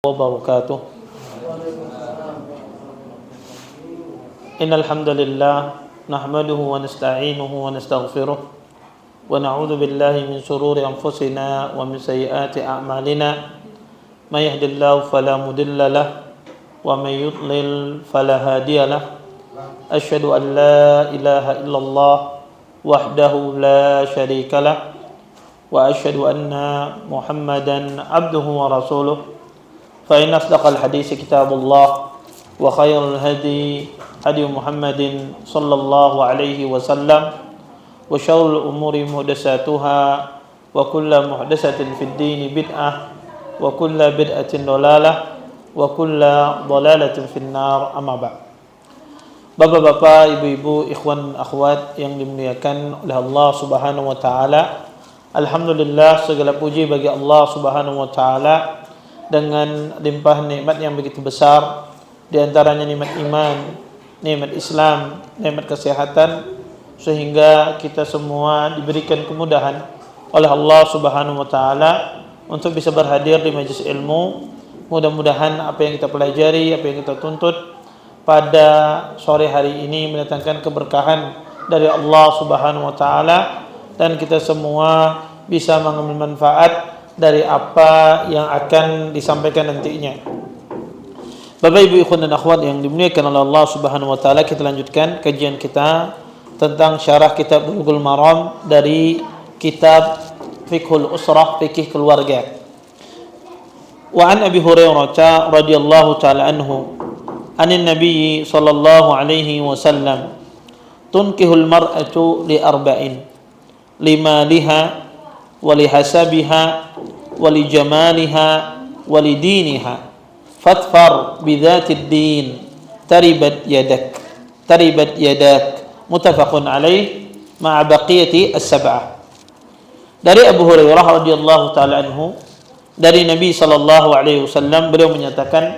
wabarakatuh. Innal hamdalillah nahmaduhu wa nasta'inuhu wa nastaghfiruh wa na'udzu billahi min shururi anfusina wa min sayyiati a'malina. May yahdihillahu fala mudilla lahu wa may yudlil fala hadiya lahu. Asyhadu an la ilaha illallah wahdahu la syarika lahu wa asyhadu anna Muhammadan abduhu wa rasuluh. فإن أصدق الحديث كتاب الله وخير الهدي هدي محمد صلى الله عليه وسلم وشر الأمور محدثاتها وكل محدثة في الدين بدعة وكل بدعة ضلالة وكل ضلالة في النار أما بعد. Bapak-bapak, ibu-ibu, ikhwan, akhwat yang dimuliakan oleh Allah Subhanahu wa taala. Alhamdulillah, segala puji bagi Allah Subhanahu wa taala dengan limpah nikmat yang begitu besar, di antaranya nikmat iman, nikmat Islam, nikmat kesehatan, sehingga kita semua diberikan kemudahan oleh Allah Subhanahu wa taala untuk bisa berhadir di majelis ilmu. Mudah-mudahan apa yang kita pelajari, apa yang kita tuntut pada sore hari ini mendatangkan keberkahan dari Allah Subhanahu wa taala dan kita semua bisa mengambil manfaat dari apa yang akan disampaikan nantinya. Bapak, Ibu, ikhwan dan akhwat yang dimuliakan oleh Allah Subhanahu wa taala, kita lanjutkan kajian kita tentang syarah kitab Bulughul Maram dari kitab Fiqhul Usrah, fikih keluarga. Wa an Abi Hurairah radhiyallahu taala anhu, anin Nabi sallallahu alaihi wasallam, tunkihul mar'atu li arba'in, limaliha ولحسبها ولجمالها ولدينها فاظفر بذات الدين تربت يدك متفق عليه مع بقية السبعة. Dari Abu Hurairah radhiyallahu taala anhu, dari Nabi sallallahu alaihi wasallam, beliau menyatakan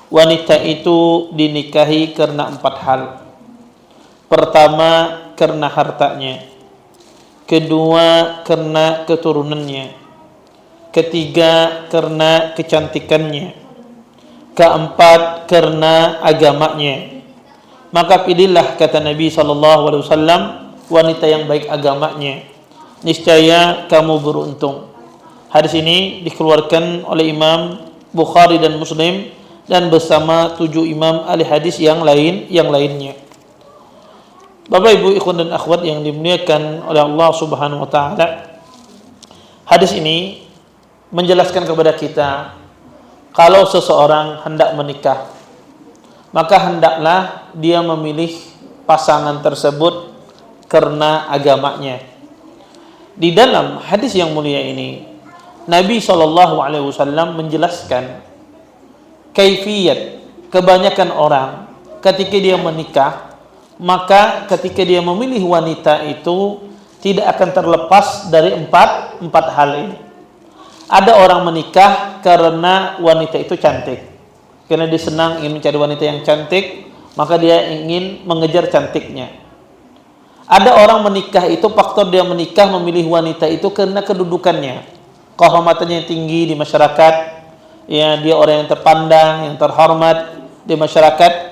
wanita itu dinikahi karena 4 hal. Pertama, karena hartanya. Kedua, karena keturunannya. Ketiga, karena kecantikannya. Keempat, karena agamanya. Maka pilihlah, kata Nabi SAW, wanita yang baik agamanya. Niscaya kamu beruntung. Hadis ini dikeluarkan oleh Imam Bukhari dan Muslim dan bersama 7 imam ahli hadis yang lainnya. Bapak, Ibu, ikhwan dan akhwat yang dimuliakan oleh Allah Subhanahu wa taala, hadis ini menjelaskan kepada kita kalau seseorang hendak menikah, maka hendaklah dia memilih pasangan tersebut karena agamanya. Di dalam hadis yang mulia ini, Nabi SAW menjelaskan kaifiyat kebanyakan orang ketika dia menikah. Maka ketika dia memilih wanita itu tidak akan terlepas dari empat hal ini. Ada orang menikah karena wanita itu cantik, karena dia senang ingin mencari wanita yang cantik, maka dia ingin mengejar cantiknya. Ada orang menikah itu, faktor dia menikah memilih wanita itu karena kedudukannya, kehormatannya yang tinggi di masyarakat, ya, dia orang yang terpandang, yang terhormat di masyarakat.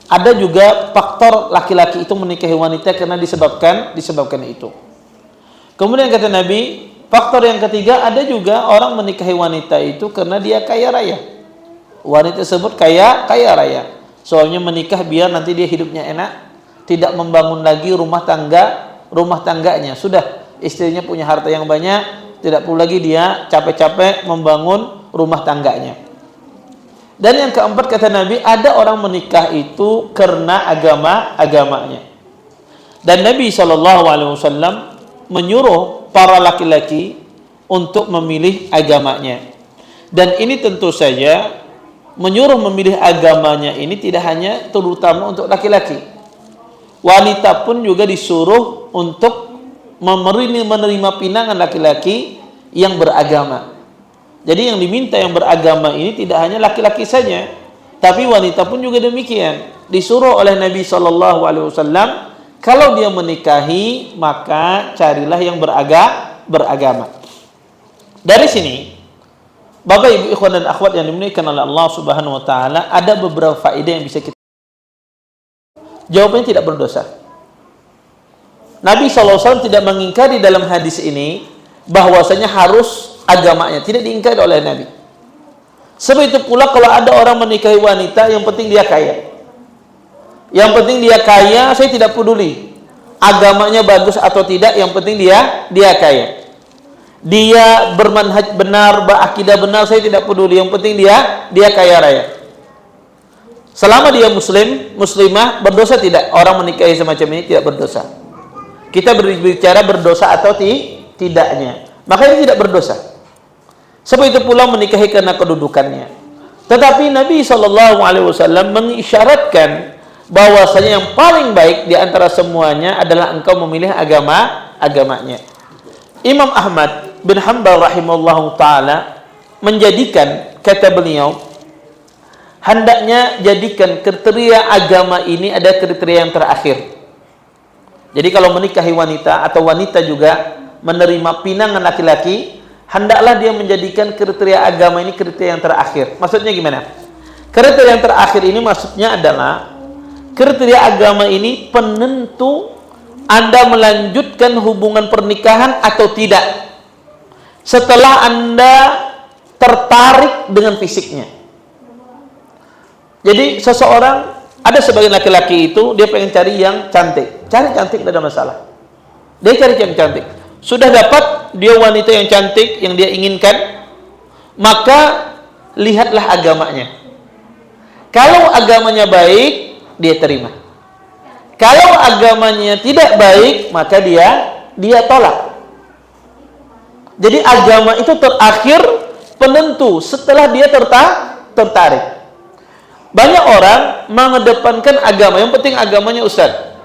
Ada juga faktor laki-laki itu menikahi wanita karena disebabkan itu. Kemudian kata Nabi, faktor yang ketiga, ada juga orang menikahi wanita itu karena dia kaya raya. Wanita tersebut kaya raya. Soalnya menikah biar nanti dia hidupnya enak, tidak membangun lagi rumah tangganya. Sudah istrinya punya harta yang banyak, tidak perlu lagi dia capek-capek membangun rumah tangganya. Dan yang keempat, kata Nabi, ada orang menikah itu karena agamanya. Dan Nabi SAW menyuruh para laki-laki untuk memilih agamanya. Dan ini tentu saja menyuruh memilih agamanya ini tidak hanya terutama untuk laki-laki. Wanita pun juga disuruh untuk menerima pinangan laki-laki yang beragama. Jadi yang diminta yang beragama ini tidak hanya laki-laki saja, tapi wanita pun juga demikian. Disuruh oleh Nabi SAW, kalau dia menikahi maka carilah yang beragama. Dari sini Bapak, Ibu, ikhwan dan akhwat yang dimuliakan oleh Allah Subhanahu wa taala, ada beberapa faedah yang bisa kita. Jawabannya tidak berdosa. Nabi SAW tidak mengingkari dalam hadis ini bahwasanya harus agamanya, tidak diingkari oleh Nabi. Sebab itu pula kalau ada orang menikahi wanita, yang penting dia kaya. Yang penting dia kaya, saya tidak peduli agamanya bagus atau tidak, yang penting dia kaya. Dia bermanhaj benar, berakidah benar, saya tidak peduli, yang penting dia kaya raya. Selama dia muslim, muslimah, berdosa tidak? Orang menikahi semacam ini tidak berdosa. Kita berbicara berdosa atau tidaknya, maka ini tidak berdosa. Sebab itu pula menikahi karena kedudukannya. Tetapi Nabi SAW mengisyaratkan bahwasanya yang paling baik di antara semuanya adalah engkau memilih agamanya. Imam Ahmad bin Hanbal rahimahullah ta'ala menjadikan, kata beliau, hendaknya jadikan kriteria agama ini ada kriteria yang terakhir. Jadi kalau menikahi wanita atau wanita juga menerima pinangan laki-laki, hendaklah dia menjadikan kriteria agama ini kriteria yang terakhir. Maksudnya gimana? Kriteria yang terakhir ini maksudnya adalah kriteria agama ini penentu Anda melanjutkan hubungan pernikahan atau tidak setelah Anda tertarik dengan fisiknya. Jadi seseorang, ada sebagian laki-laki itu dia pengen cari yang cantik. Cari cantik tidak ada masalah. Dia cari yang cantik. Sudah dapat dia wanita yang cantik yang dia inginkan, maka lihatlah agamanya. Kalau agamanya baik, dia terima. Kalau agamanya tidak baik, maka dia tolak. Jadi agama itu terakhir penentu setelah dia tertarik. Banyak orang mengedepankan agama, yang penting agamanya Ustaz.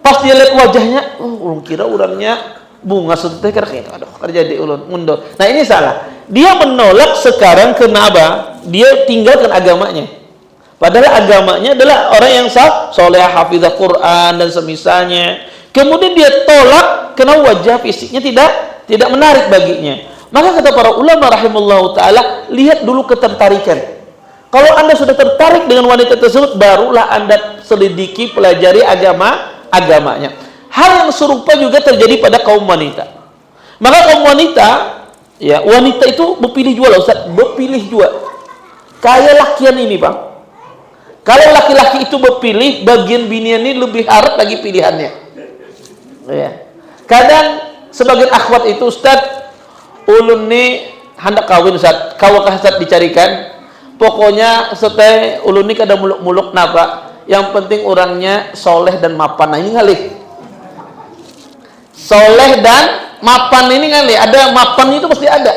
Pas dia lihat wajahnya, ulun kira orangnya bunga setelah kira-kira, aduh kerja di ulun mundur. Nah ini salah. Dia menolak sekarang kenapa? Dia tinggalkan agamanya. Padahal agamanya adalah orang yang soleh, hafizah Quran dan semisalnya. Kemudian dia tolak karena wajah fisiknya tidak menarik baginya. Maka kata para ulama rahimahullah ta'ala, lihat dulu ketertarikan. Kalau Anda sudah tertarik dengan wanita tersebut, barulah Anda selidiki, pelajari agamanya. Hal yang serupa juga terjadi pada kaum wanita. Maka kaum wanita, ya wanita itu berpilih jual, Ustaz, berpilih jual. Kayak lakian ini, Bang. Kalau laki-laki itu berpilih, bagian binian ini lebih harap lagi pilihannya. Ya. Kadang sebagian akhwat itu, Ustaz, ulun ni hendak kawin, Ustaz. Kawakah Ustaz dicarikan? Pokoknya setelah ulun ni kada muluk-muluk napa. Yang penting orangnya soleh dan mapan. Nah ini kali. Soleh dan mapan ini kali. Ada mapan itu pasti ada.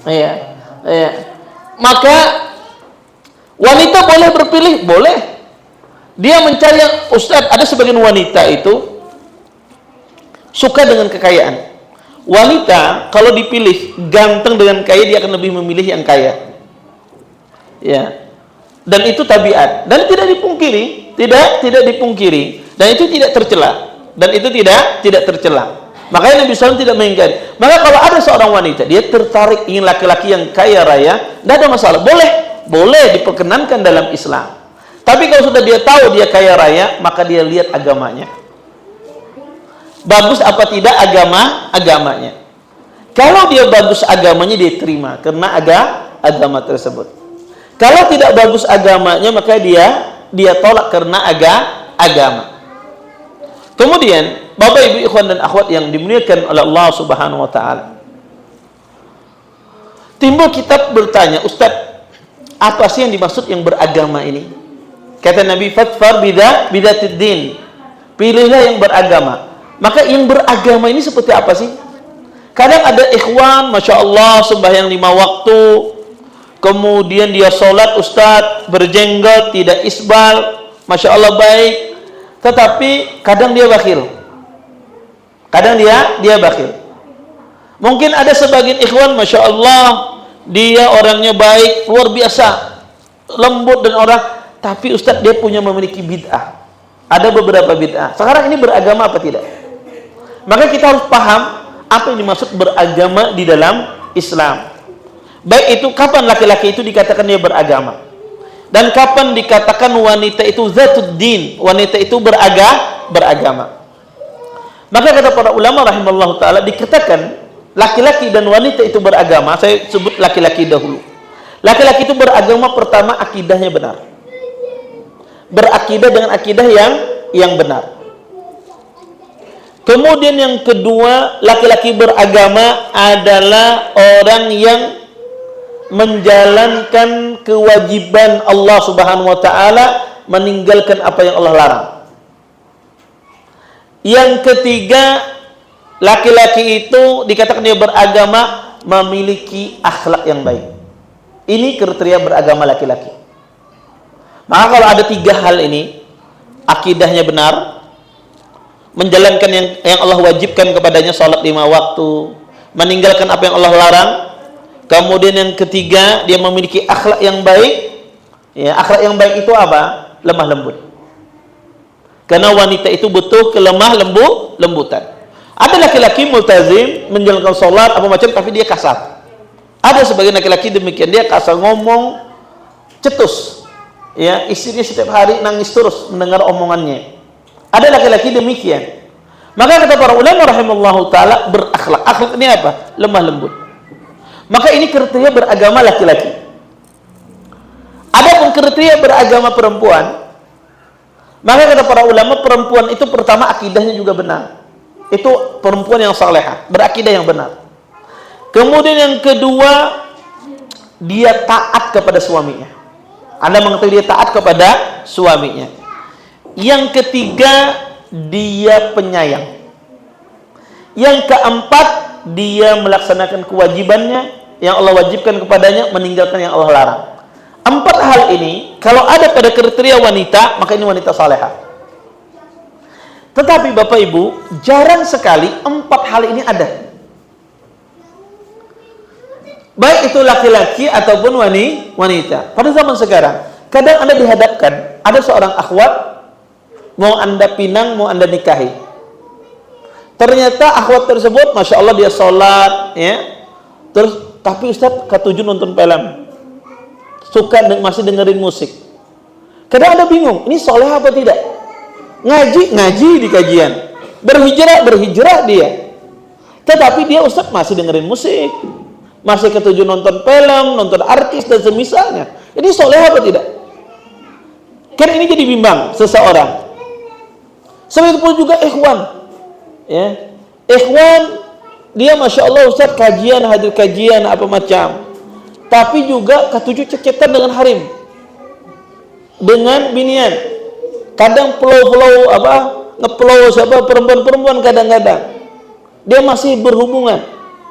Iya. Iya. Maka wanita boleh berpilih, boleh. Dia mencari yang, Ustaz, ada sebagian wanita itu suka dengan kekayaan. Wanita kalau dipilih ganteng dengan kaya, dia akan lebih memilih yang kaya. Ya. Dan itu tabiat. Dan tidak dipungkiri, tidak dipungkiri. Dan itu tidak tercela. Dan itu tidak tercela. Makanya Nabi SAW tidak mengingkari. Maka kalau ada seorang wanita, dia tertarik ingin laki-laki yang kaya raya, tidak ada masalah. Boleh diperkenankan dalam Islam. Tapi kalau sudah dia tahu dia kaya raya, maka dia lihat agamanya. Bagus apa tidak agamanya. Kalau dia bagus agamanya, dia terima karena agama tersebut. Kalau tidak bagus agamanya, maka dia tolak karena agama. Kemudian, Bapak, Ibu, ikhwan dan akhwat yang dimuliakan oleh Allah Subhanahu wa taala. Timbul kitab bertanya, Ustaz, apa sih yang dimaksud yang beragama ini? Kata Nabi, fatfar bidatid din. Pilihlah yang beragama. Maka yang beragama ini seperti apa sih? Kadang ada ikhwan, Masya Allah, sembahyang 5 waktu, kemudian dia sholat, Ustaz, berjenggot, tidak isbal, Masya Allah baik, tetapi kadang dia bakhil. Kadang dia bakhil. Mungkin ada sebagian ikhwan, Masya Allah, dia orangnya baik, luar biasa, lembut dan orang, tapi Ustaz dia memiliki bid'ah. Ada beberapa bid'ah. Sekarang ini beragama apa tidak? Maka kita harus paham apa yang dimaksud beragama di dalam Islam. Baik itu kapan laki-laki itu dikatakan dia beragama, dan kapan dikatakan wanita itu zatud din, wanita itu beragama. Maka kata para ulama rahimallahu taala, dikatakan laki-laki dan wanita itu beragama. Saya sebut laki-laki dahulu. Laki-laki itu beragama, pertama akidahnya benar, berakidah dengan akidah yang benar. Kemudian yang kedua, laki-laki beragama adalah orang yang menjalankan kewajiban Allah Subhanahu wa taala, meninggalkan apa yang Allah larang. Yang ketiga, laki-laki itu dikatakan dia beragama, memiliki akhlak yang baik. Ini kriteria beragama laki-laki. Maka kalau ada tiga hal ini, akidahnya benar, menjalankan yang Allah wajibkan kepadanya, salat 5 waktu, meninggalkan apa yang Allah larang. Kemudian yang ketiga, dia memiliki akhlak yang baik. Ya, akhlak yang baik itu apa? Lemah lembut. Karena wanita itu butuh kelemah lembutan. Ada laki-laki multazim, menjalankan salat apa macam, tapi dia kasar. Ada sebagian laki-laki demikian, dia kasar, ngomong cetus. Ya, istrinya setiap hari nangis terus mendengar omongannya. Ada laki-laki demikian. Maka kata para ulama rahimallahu taala, berakhlak. Akhlak ini apa? Lemah lembut. Maka ini kriteria beragama laki-laki. Adapun kriteria beragama perempuan, maka kata para ulama, perempuan itu pertama akidahnya juga benar. Itu perempuan yang salehah, berakidah yang benar. Kemudian yang kedua, dia taat kepada suaminya. Anda mengetahui dia taat kepada suaminya. Yang ketiga, dia penyayang. Yang keempat, dia melaksanakan kewajibannya yang Allah wajibkan kepadanya, meninggalkan yang Allah larang. 4 hal ini kalau ada pada kriteria wanita, maka ini wanita salehah. Tetapi Bapak Ibu, jarang sekali 4 hal ini ada. Baik itu laki-laki ataupun wanita. Pada zaman sekarang, kadang Anda dihadapkan, ada seorang akhwat, mau Anda pinang, mau Anda nikahi. Ternyata akhwat tersebut, Masya Allah dia sholat, ya. Terus, tapi Ustaz ketujuh nonton film, suka masih dengerin musik. Kadang Anda bingung, ini soleh apa tidak? Ngaji di kajian, berhijrah dia. Tetapi dia Ustaz masih dengerin musik, masih ketujuh nonton film, nonton artis dan semisalnya. Ini soleh apa tidak? Kan ini jadi bimbang seseorang. Seperti itu juga ikhwan, ya, ikhwan dia Masya Allah Ustaz kajian, hadir kajian apa macam, tapi juga ketujuh cecetan dengan harim, dengan binian, kadang ngeplow siapa perempuan kadang-kadang dia masih berhubungan,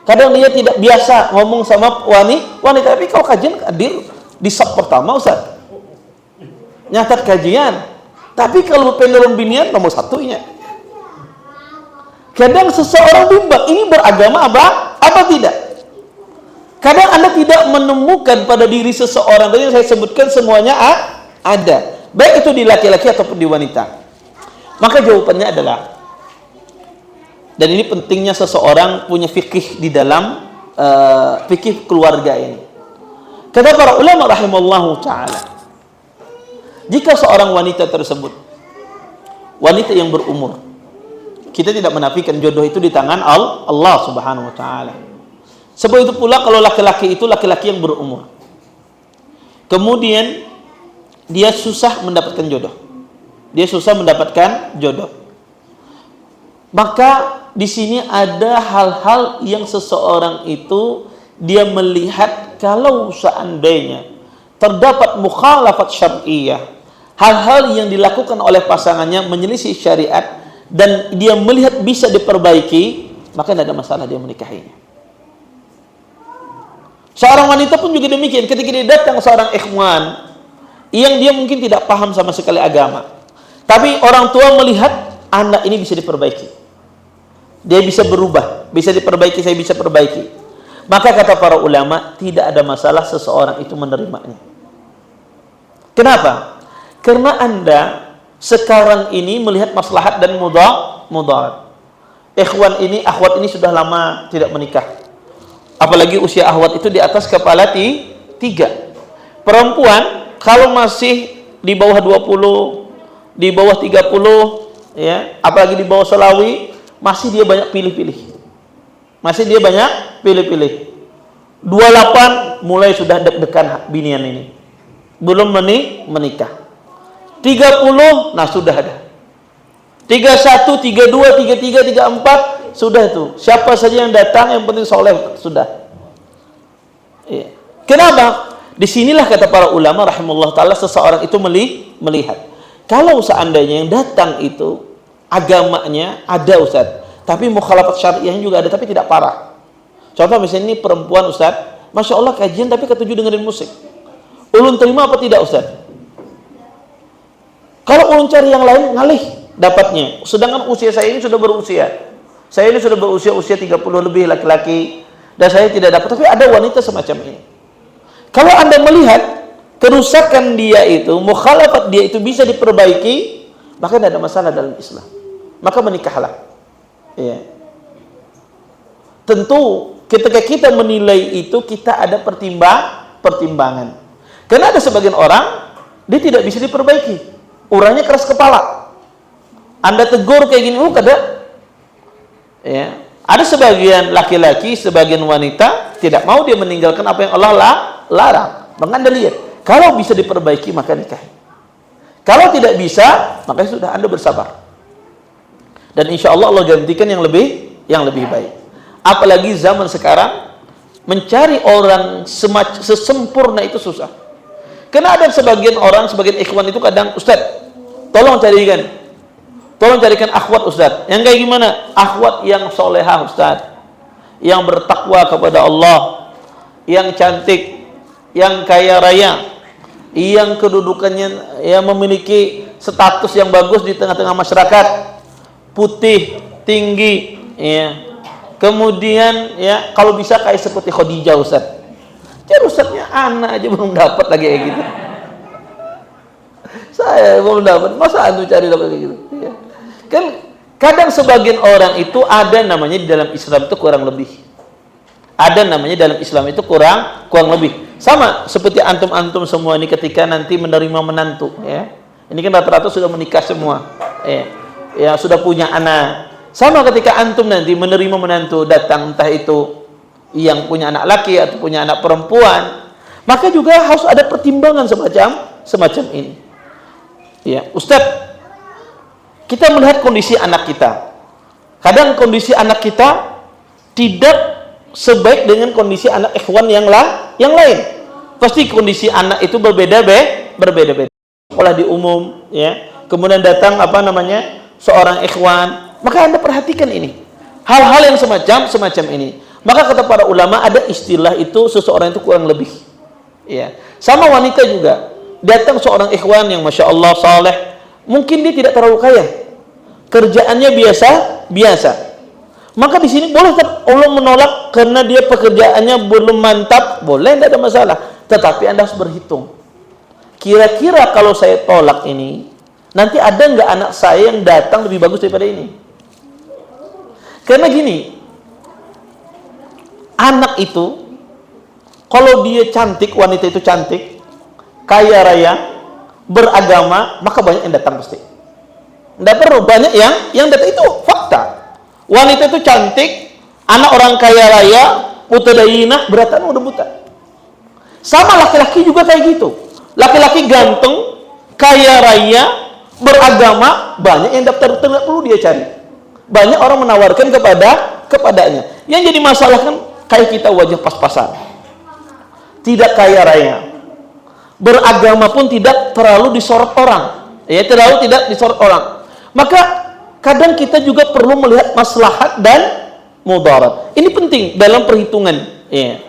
kadang dia tidak biasa ngomong sama wanita. Tapi kalau kajian hadir di sub pertama Ustaz, nyatat kajian. Tapi kalau penurun binian nomor satunya. Kadang seseorang bimbang, ini beragama apa tidak? Kadang Anda tidak menemukan pada diri seseorang. Tadi saya sebutkan semuanya ada. Baik itu di laki-laki ataupun di wanita. Maka jawabannya adalah, dan ini pentingnya seseorang punya fikih di dalam fikih keluarga ini. Kata para ulama rahimallahu ta'ala, jika seorang wanita tersebut, wanita yang berumur, kita tidak menafikan jodoh itu di tangan Allah Subhanahu wa ta'ala. Sebab itu pula kalau laki-laki itu laki-laki yang berumur, kemudian dia susah mendapatkan jodoh, maka di sini ada hal-hal yang seseorang itu dia melihat kalau seandainya terdapat mukhalafat syar'iyyah, hal-hal yang dilakukan oleh pasangannya menyelisih syariat, dan dia melihat bisa diperbaiki, maka tidak ada masalah dia menikahinya. Seorang wanita pun juga demikian. Ketika dia datang seorang ikhwan yang dia mungkin tidak paham sama sekali agama, tapi orang tua melihat anak ini bisa diperbaiki, dia bisa berubah, bisa diperbaiki, saya bisa perbaiki, maka kata para ulama tidak ada masalah seseorang itu menerimanya. Kenapa? Karena Anda sekarang ini melihat maslahat dan mudarat. Akhwat ini sudah lama tidak menikah. Apalagi usia ahwat itu di atas kepala 3. Perempuan kalau masih di bawah 20, di bawah 30, ya, apalagi di bawah Selawi, masih dia banyak pilih-pilih. Masih dia banyak pilih-pilih. 28 mulai sudah deg-degan binian ini. Belum menikah. 30, nah sudah ada. 31, 32, 33, 34 sudah itu. Siapa saja yang datang yang penting soleh sudah. Ya. Kenapa? Disinilah kata para ulama rahimahullah ta'ala seseorang itu melihat. Kalau seandainya yang datang itu agamanya ada Ustaz, tapi mukhalafat syariahnya juga ada tapi tidak parah. Contoh misalnya ini perempuan Ustaz, Masya Allah kajian tapi ketujuh dengerin musik. Ulun terima apa tidak Ustaz? Kalau ulun cari yang lain ngalih dapatnya. Sedangkan usia saya ini sudah berusia. Saya ini sudah berusia 30 lebih laki-laki dan saya tidak dapat, tapi ada wanita semacam ini. Kalau Anda melihat kerusakan dia itu, mukhalafat dia itu bisa diperbaiki, maka tidak ada masalah dalam Islam. Maka menikahlah. Ya. Tentu ketika kita menilai itu kita ada pertimbangan. Karena ada sebagian orang dia tidak bisa diperbaiki. Orangnya keras kepala. Anda tegur kayak gini, kada. Ya. Ada sebagian laki-laki, sebagian wanita tidak mau dia meninggalkan apa yang Allah larang. Maka Anda lihat, kalau bisa diperbaiki maka nikah. Kalau tidak bisa, maka sudah Anda bersabar. Dan insya Allah Allah gantikan yang lebih baik. Apalagi zaman sekarang mencari orang sesempurna itu susah. Karena ada sebagian orang, sebagian ikhwan itu kadang, Ustaz, tolong carikan akhwat Ustaz. Yang kayak gimana? Akhwat yang solehah Ustaz, yang bertakwa kepada Allah, yang cantik, yang kaya raya, yang kedudukannya yang memiliki status yang bagus di tengah-tengah masyarakat, putih, tinggi, ya. Kemudian ya kalau bisa kayak seperti Khadijah Ustaz. Jadi Ustaznya anak aja belum dapat lagi kayak gitu. Saya belum dapat, masa antum cari dapat kayak gitu? Ya. Kan kadang sebagian orang itu ada namanya di dalam Islam itu kurang lebih. Ada namanya dalam Islam itu kurang lebih. Sama seperti antum-antum semua ini ketika nanti menerima menantu, ya. Ini kan rata-rata sudah menikah semua. Ya sudah punya anak. Sama ketika antum nanti menerima menantu datang, entah itu yang punya anak laki atau punya anak perempuan, maka juga harus ada pertimbangan semacam ini. Ya, Ustadz, kita melihat kondisi anak kita. Kadang kondisi anak kita tidak sebaik dengan kondisi anak ikhwan yang lain. Pasti kondisi anak itu berbeda-beda. Sekolah di umum, ya. Kemudian datang seorang ikhwan, maka Anda perhatikan ini. Hal-hal yang semacam ini. Maka kata para ulama ada istilah itu seseorang itu kurang lebih. Ya. Sama wanita juga. Datang seorang ikhwan yang Masya Allah saleh, mungkin dia tidak terlalu kaya. Kerjaannya biasa. Maka di sini boleh Allah menolak karena dia pekerjaannya belum mantap, boleh, tidak ada masalah. Tetapi Anda harus berhitung. Kira-kira kalau saya tolak ini, nanti ada nggak anak saya yang datang lebih bagus daripada ini? Karena gini, anak itu kalau dia cantik, wanita itu cantik, kaya raya, beragama, maka banyak yang datang pasti. Tidak perlu banyak yang datang, itu fakta. Wanita itu cantik, anak orang kaya raya, mutadayinah, beratan udah buta. Sama laki-laki juga kayak gitu. Laki-laki ganteng, kaya raya, beragama, banyak yang daftar, tidak perlu dia cari. Banyak orang menawarkan kepadanya. Yang jadi masalah kan kayak kita wajah pas-pasan, tidak kaya raya, beragama pun tidak terlalu disorot orang, Maka kadang kita juga perlu melihat maslahat dan mudarat. Ini penting dalam perhitungan. Ya.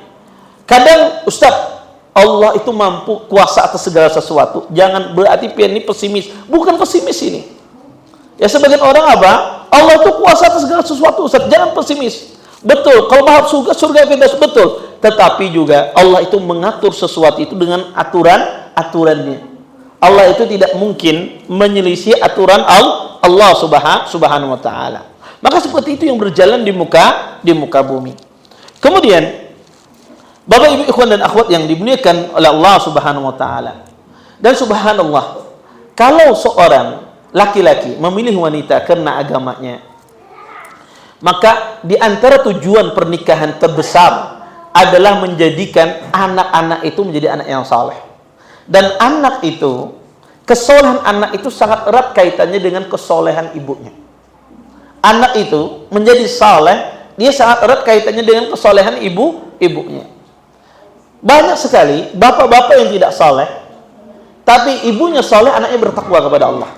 Kadang Ustaz, Allah itu mampu kuasa atas segala sesuatu. Jangan berarti ini pesimis. Bukan pesimis ini. Ya sebagian orang apa? Allah itu kuasa atas segala sesuatu. Ustaz, jangan pesimis. Betul, kalau mahal surga bebas, betul. Tetapi juga Allah itu mengatur sesuatu itu dengan aturannya. Allah itu tidak mungkin menyelisih aturan Allah subhanahu wa ta'ala. Maka seperti itu yang berjalan di muka bumi. Kemudian Bapak Ibu ikhwan dan akhwat yang dimuliakan oleh Allah Subhanahu wa taala. Dan subhanallah, kalau seorang laki-laki memilih wanita karena agamanya, maka di antara tujuan pernikahan terbesar adalah menjadikan anak-anak itu menjadi anak yang saleh. Dan anak itu, kesolehan anak itu sangat erat kaitannya dengan kesolehan ibunya. Anak itu menjadi saleh, dia sangat erat kaitannya dengan kesolehan ibunya. Banyak sekali bapak-bapak yang tidak saleh, tapi ibunya saleh, anaknya bertakwa kepada Allah.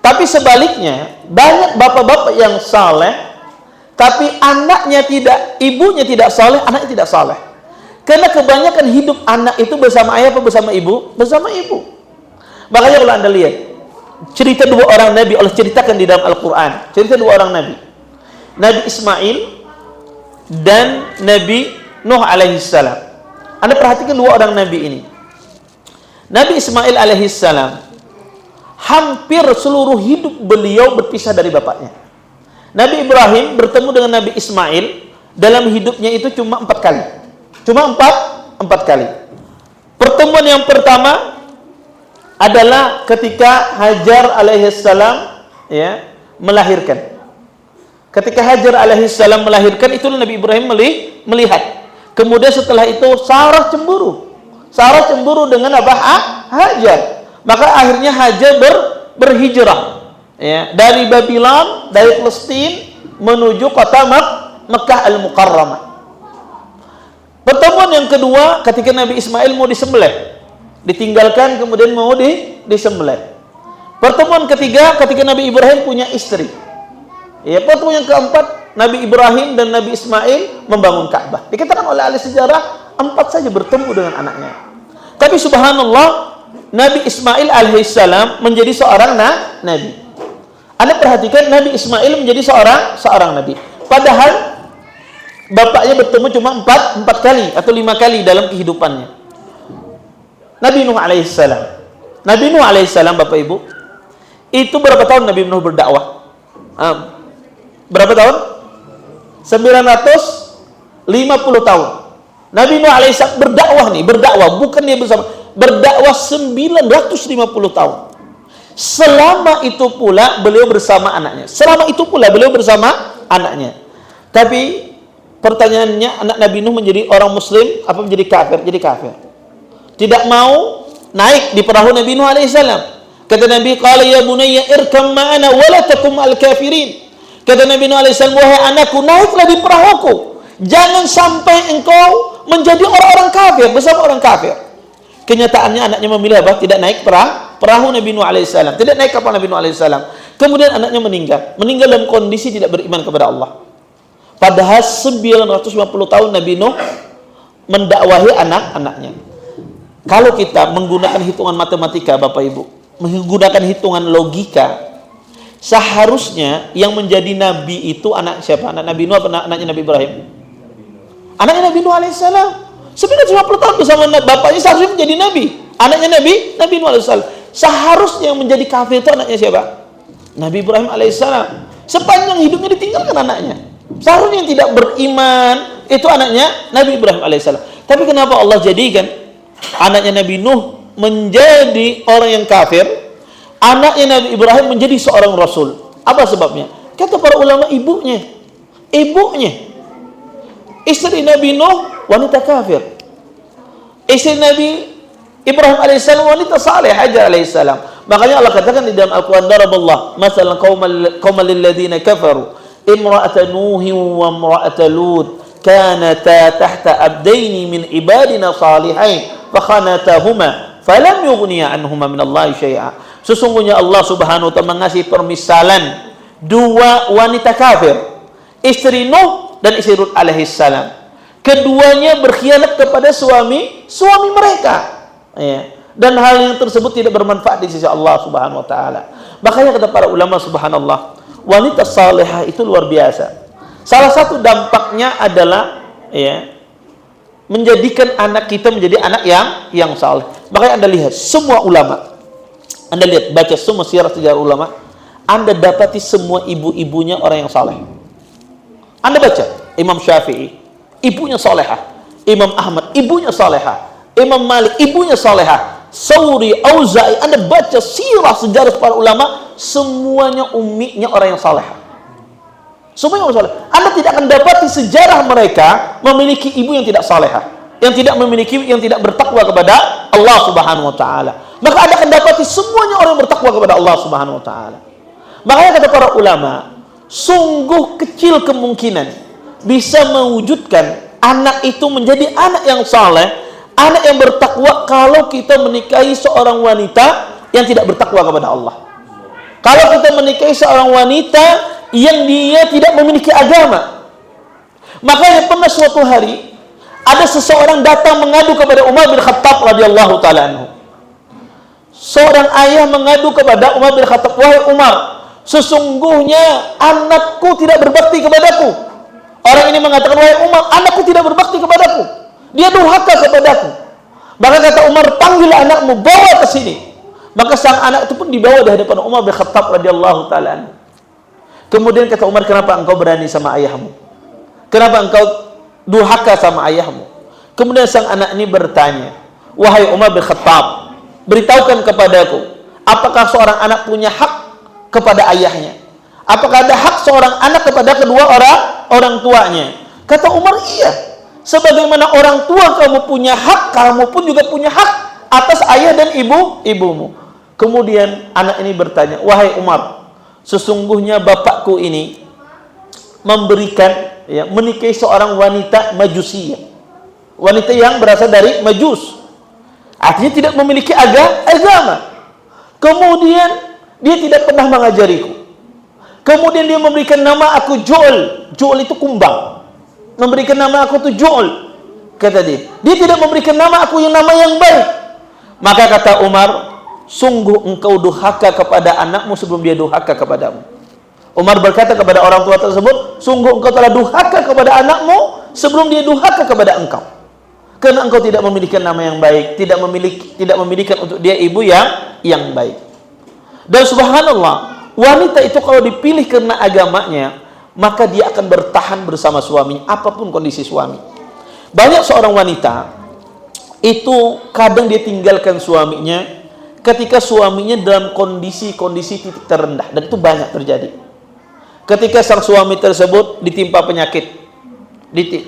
Tapi sebaliknya, banyak bapak-bapak yang saleh, tapi anaknya tidak, ibunya tidak saleh, anaknya tidak saleh. Karena kebanyakan hidup anak itu bersama ayah atau bersama ibu? Bersama ibu. Makanya kalau Anda lihat cerita dua orang nabi Allah ceritakan di dalam Al-Quran, cerita dua orang nabi, Nabi Ismail dan Nabi Nuh alaihissalam. Anda perhatikan dua orang nabi ini. Nabi Ismail alaihissalam, hampir seluruh hidup beliau berpisah dari bapaknya. Nabi Ibrahim bertemu dengan Nabi Ismail dalam hidupnya itu cuma 4 kali. Cuma empat kali. Pertemuan yang pertama adalah ketika Hajar alaihissalam melahirkan. Ketika Hajar alaihissalam melahirkan, itu Nabi Ibrahim melihat. Kemudian setelah itu Sarah cemburu. Sarah cemburu dengan apa? Hajar. Maka akhirnya Hajar berhijrah dari Babylon, dari Palestina menuju kota Mekah Al-Mukarramah. Pertemuan yang kedua ketika Nabi Ismail mau disembelih, ditinggalkan kemudian mau disembelih. Pertemuan ketiga ketika Nabi Ibrahim punya istri. Pertemuan yang keempat, Nabi Ibrahim dan Nabi Ismail membangun Ka'bah. Dikatakan oleh ahli sejarah 4 saja bertemu dengan anaknya. Tapi subhanallah, Nabi Ismail alaihissalam menjadi seorang nabi. Anda perhatikan, Nabi Ismail menjadi seorang nabi. Padahal bapaknya bertemu cuma 4 kali atau 5 kali dalam kehidupannya. Nabi Nuh alaihissalam. Nabi Nuh alaihissalam, Bapak Ibu, itu berapa tahun Nabi Nuh berdakwah? Berapa tahun? 950 tahun. Nabi Nuh alaihissalam berdakwah, bukan dia berdakwah 950 tahun. Selama itu pula beliau bersama anaknya. Tapi pertanyaannya, anak Nabi Nuh menjadi orang muslim apa menjadi kafir? Jadi kafir. Tidak mau naik di perahu Nabi Nuh alaihissalam. Kata Nabi, qala ya bunayya irkam ma'ana wa la takum al-kafirin. Kata Nabi Nuh alaihissalam, wahai anakku, naiklah di perahuku. Jangan sampai engkau menjadi orang-orang kafir, bersama orang kafir. Kenyataannya anaknya memilih apa? Tidak naik perahu Nabi Nuh alaihissalam. Tidak naik kapal Nabi Nuh alaihissalam. Kemudian anaknya meninggal dalam kondisi tidak beriman kepada Allah. Padahal 950 tahun Nabi Nuh mendakwahi anak-anaknya. Kalau kita menggunakan hitungan matematika, Bapak Ibu, menggunakan hitungan logika, seharusnya yang menjadi nabi itu anak siapa? Anak Nabi Nuh atau anaknya Nabi Ibrahim? Anaknya Nabi Nuh alaihissalam. 950 tahun bersama bapaknya seharusnya menjadi nabi. Anaknya Nabi Nuh alaihissalam. Seharusnya yang menjadi kafir itu anaknya siapa? Nabi Ibrahim alaihissalam. Sepanjang hidupnya ditinggalkan anaknya. Seharusnya yang tidak beriman itu anaknya Nabi Ibrahim alaihissalam. Tapi kenapa Allah jadikan anaknya Nabi Nuh menjadi orang yang kafir, anaknya Nabi Ibrahim menjadi seorang Rasul? Apa sebabnya? Kata para ulama, ibunya. Istri Nabi Nuh wanita kafir. Istri Nabi Ibrahim alaihissalam wanita saleh, Hajar alaihissalam. Makanya Allah katakan di dalam Al-Quran, daraballah masalan qaumal lilladzina kafaru imra'ata nuhin wa imra'ata lut kanata tahta abdaini min ibadina salihain fakhanatahuma falam yughniya anhuma minallahi syai'a. Sesungguhnya Allah Subhanahu wa taala mengasih permisalan dua wanita kafir, istri Nuh dan istri Lut alaihissalam. Keduanya berkhianat kepada suami mereka. Dan hal yang tersebut tidak bermanfaat di sisi Allah Subhanahu wa taala. Makanya kata para ulama, subhanallah, wanita salehah itu luar biasa. Salah satu dampaknya adalah menjadikan anak kita menjadi anak yang saleh. Makanya Anda lihat semua ulama, Anda lihat baca semua sejarah ulama, Anda dapati semua ibu-ibunya orang yang saleh. Anda baca Imam Syafi'i, ibunya salehah. Imam Ahmad, ibunya salehah. Imam Malik, ibunya salehah. Sauri, Auza'i, Anda baca sirah sejarah para ulama, semuanya umminya orang yang salehah. Semuanya orang saleh. Anda tidak akan dapati sejarah mereka memiliki ibu yang tidak salehah, yang tidak bertakwa kepada Allah Subhanahu wa taala. Maka Anda akan dapati semuanya orang yang bertakwa kepada Allah Subhanahu wa taala. Makanya kata para ulama, sungguh kecil kemungkinan bisa mewujudkan anak itu menjadi anak yang saleh, anak yang bertakwa, kalau kita menikahi seorang wanita yang tidak bertakwa kepada Allah. Kalau kita menikahi seorang wanita yang dia tidak memiliki agama. Makanya pernah suatu hari ada seseorang datang mengadu kepada Umar bin Khattab radhiyallahu taala anhu. Seorang ayah mengadu kepada Umar bin Khattab, "Wahai Umar, sesungguhnya anakku tidak berbakti kepadaku." Orang ini mengatakan, "Wahai Umar, anakku tidak berbakti kepadaku. Dia durhaka kepadaku." Maka kata Umar, "Panggil anakmu, bawa ke sini." Maka sang anak itu pun dibawa di hadapan Umar bin Khattab radhiyallahu taala anhu. Kemudian kata Umar, "Kenapa engkau berani sama ayahmu? Kenapa engkau durhaka sama ayahmu?" Kemudian sang anak ini bertanya, "Wahai Umar bin Khattab, beritahukan kepadaku, apakah seorang anak punya hak kepada ayahnya? Apakah ada hak seorang anak kepada kedua orang tuanya?" Kata Umar, "Iya. Sebagaimana orang tua kamu punya hak, kamu pun juga punya hak atas ayah dan ibumu." Kemudian anak ini bertanya, "Wahai Umar, sesungguhnya bapakku ini menikahi seorang wanita Majusiyah, wanita yang berasal dari Majus, artinya tidak memiliki agama. Kemudian dia tidak pernah mengajariku. Kemudian dia memberikan nama aku Joel. Joel itu kumbang. Memberikan nama aku itu Joel," kata dia. "Dia tidak memberikan nama aku yang baik." Maka kata Umar, "Sungguh engkau durhaka kepada anakmu sebelum dia durhaka kepadamu." Umar berkata kepada orang tua tersebut, "Sungguh engkau telah durhaka kepada anakmu sebelum dia durhaka kepada engkau. Karena engkau tidak memiliki nama yang baik, tidak memiliki untuk dia ibu yang baik." Dan subhanallah, wanita itu kalau dipilih karena agamanya, maka dia akan bertahan bersama suaminya apapun kondisi suami. Banyak seorang wanita itu kadang dia tinggalkan suaminya ketika suaminya dalam kondisi titik terendah, dan itu banyak terjadi. Ketika sang suami tersebut ditimpa penyakit,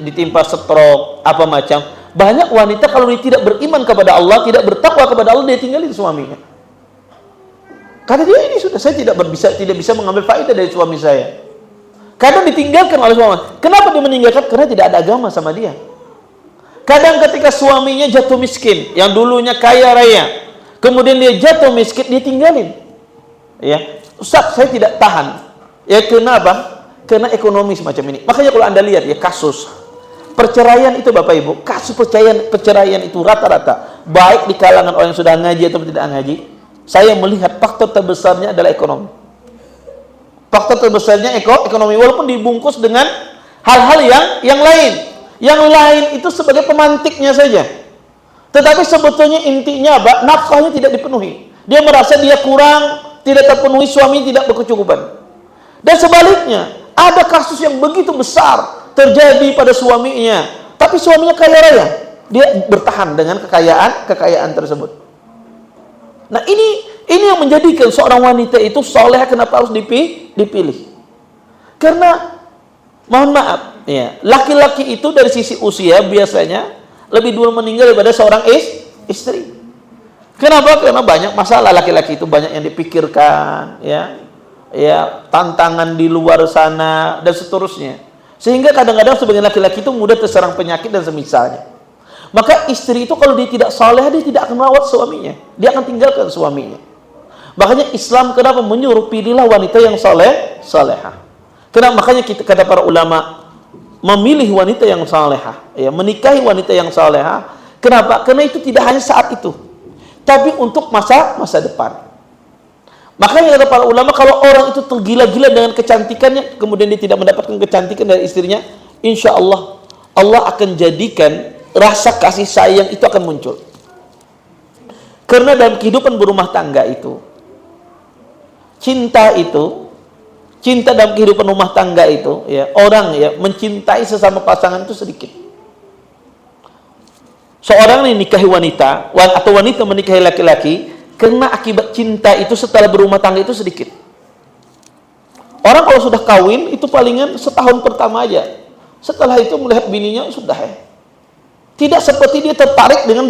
ditimpa stroke, apa macam, banyak wanita kalau dia tidak beriman kepada Allah, tidak bertakwa kepada Allah, dia tinggalin suaminya. Kata dia, "Ini sudah, saya tidak bisa mengambil faedah dari suami saya." Kadang ditinggalkan oleh suami. Kenapa dia meninggalkan? Karena tidak ada agama sama dia. Kadang ketika suaminya jatuh miskin, yang dulunya kaya raya, kemudian dia jatuh miskin, dia tinggalin. Ya, "Ustaz, saya tidak tahan." Ya, kenapa? Karena ekonomi semacam ini. Makanya kalau Anda lihat ya kasus perceraian itu, Bapak Ibu, kasus perceraian itu rata-rata baik di kalangan orang yang sudah ngaji atau tidak ngaji. Saya melihat faktor terbesarnya adalah ekonomi. Faktor terbesarnya ekonomi, walaupun dibungkus dengan hal-hal yang lain. Yang lain itu sebagai pemantiknya saja. Tetapi sebetulnya intinya apa? Nafkahnya tidak dipenuhi. Dia merasa dia kurang, tidak terpenuhi, suami tidak berkecukupan. Dan sebaliknya, ada kasus yang begitu besar terjadi pada suaminya, tapi suaminya kaya raya, dia bertahan dengan kekayaan tersebut. Nah, ini yang menjadikan seorang wanita itu soleh. Kenapa harus dipilih? Karena mohon maaf, ya, laki-laki itu dari sisi usia biasanya lebih dulu meninggal daripada seorang istri. Kenapa? Karena banyak masalah, laki-laki itu banyak yang dipikirkan, ya, tantangan di luar sana dan seterusnya. Sehingga kadang-kadang sebagian laki-laki itu mudah terserang penyakit dan semisalnya. Maka istri itu kalau dia tidak saleh, dia tidak akan merawat suaminya. Dia akan tinggalkan suaminya. Makanya Islam kenapa menyuruh pilihlah wanita yang salehah. Kenapa? Makanya kata para ulama, memilih wanita yang salehah, ya, menikahi wanita yang salehah. Kenapa? Karena itu tidak hanya saat itu, tapi untuk masa depan. Makanya kata para ulama, kalau orang itu tergila-gila dengan kecantikannya, kemudian dia tidak mendapatkan kecantikan dari istrinya, insya Allah, Allah akan jadikan rasa kasih sayang itu akan muncul. Karena dalam kehidupan berumah tangga itu, cinta dalam kehidupan rumah tangga itu, ya, orang ya mencintai sesama pasangan itu sedikit. Seorang yang nikahi wanita atau wanita menikahi laki-laki karena akibat cinta itu setelah berumah tangga itu sedikit. Orang kalau sudah kawin itu palingan setahun pertama aja. Setelah itu melihat bininya sudah tidak seperti dia tertarik dengan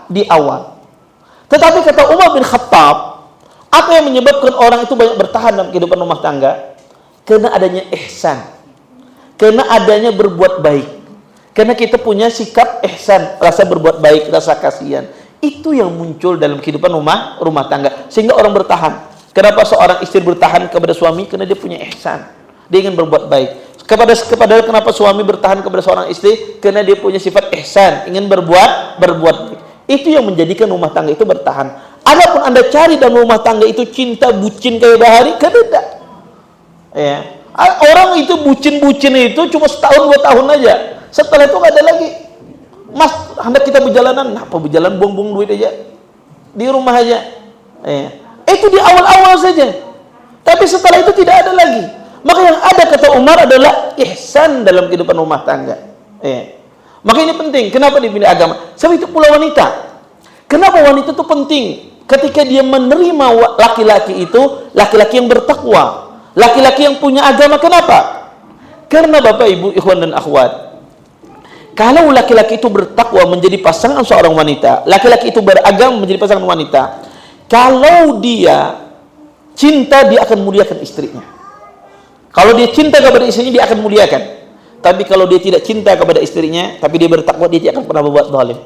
di awal. Tetapi kata Umar bin Khattab, apa yang menyebabkan orang itu banyak bertahan dalam kehidupan rumah tangga? Karena adanya ihsan, karena adanya berbuat baik, karena kita punya sikap ihsan, rasa berbuat baik, rasa kasihan. Itu yang muncul dalam kehidupan rumah tangga, sehingga orang bertahan. Kenapa seorang istri bertahan kepada suami? Karena dia punya ihsan, dia ingin berbuat baik. Kenapa suami bertahan kepada seorang istri? Karena dia punya sifat ihsan, ingin berbuat baik. Itu yang menjadikan rumah tangga itu bertahan. Adapun Anda cari dalam rumah tangga itu cinta bucin kayak bahari, kan tidak. Ya. Orang itu bucin itu cuma setahun 2 tahun aja. Setelah itu nggak ada lagi. Mas, hendak kita berjalanan, apa berjalan buang-buang duit aja di rumah aja. Itu di awal-awal saja. Tapi setelah itu tidak ada lagi. Maka yang ada kata Umar adalah ihsan dalam kehidupan rumah tangga. Maka ini penting. Kenapa dipilih agama? Sebab itu pula wanita. Kenapa wanita itu penting? Ketika dia menerima laki-laki itu, laki-laki yang bertakwa, laki-laki yang punya agama. Kenapa? Karena Bapak Ibu, ikhwan dan akhwat, kalau laki-laki itu bertakwa menjadi pasangan seorang wanita, laki-laki itu beragama menjadi pasangan wanita, kalau dia cinta, dia akan muliakan istrinya. Kalau dia cinta kepada istrinya, dia akan muliakan. Tapi kalau dia tidak cinta kepada istrinya, tapi dia bertakwa, dia tidak akan pernah berbuat zalim.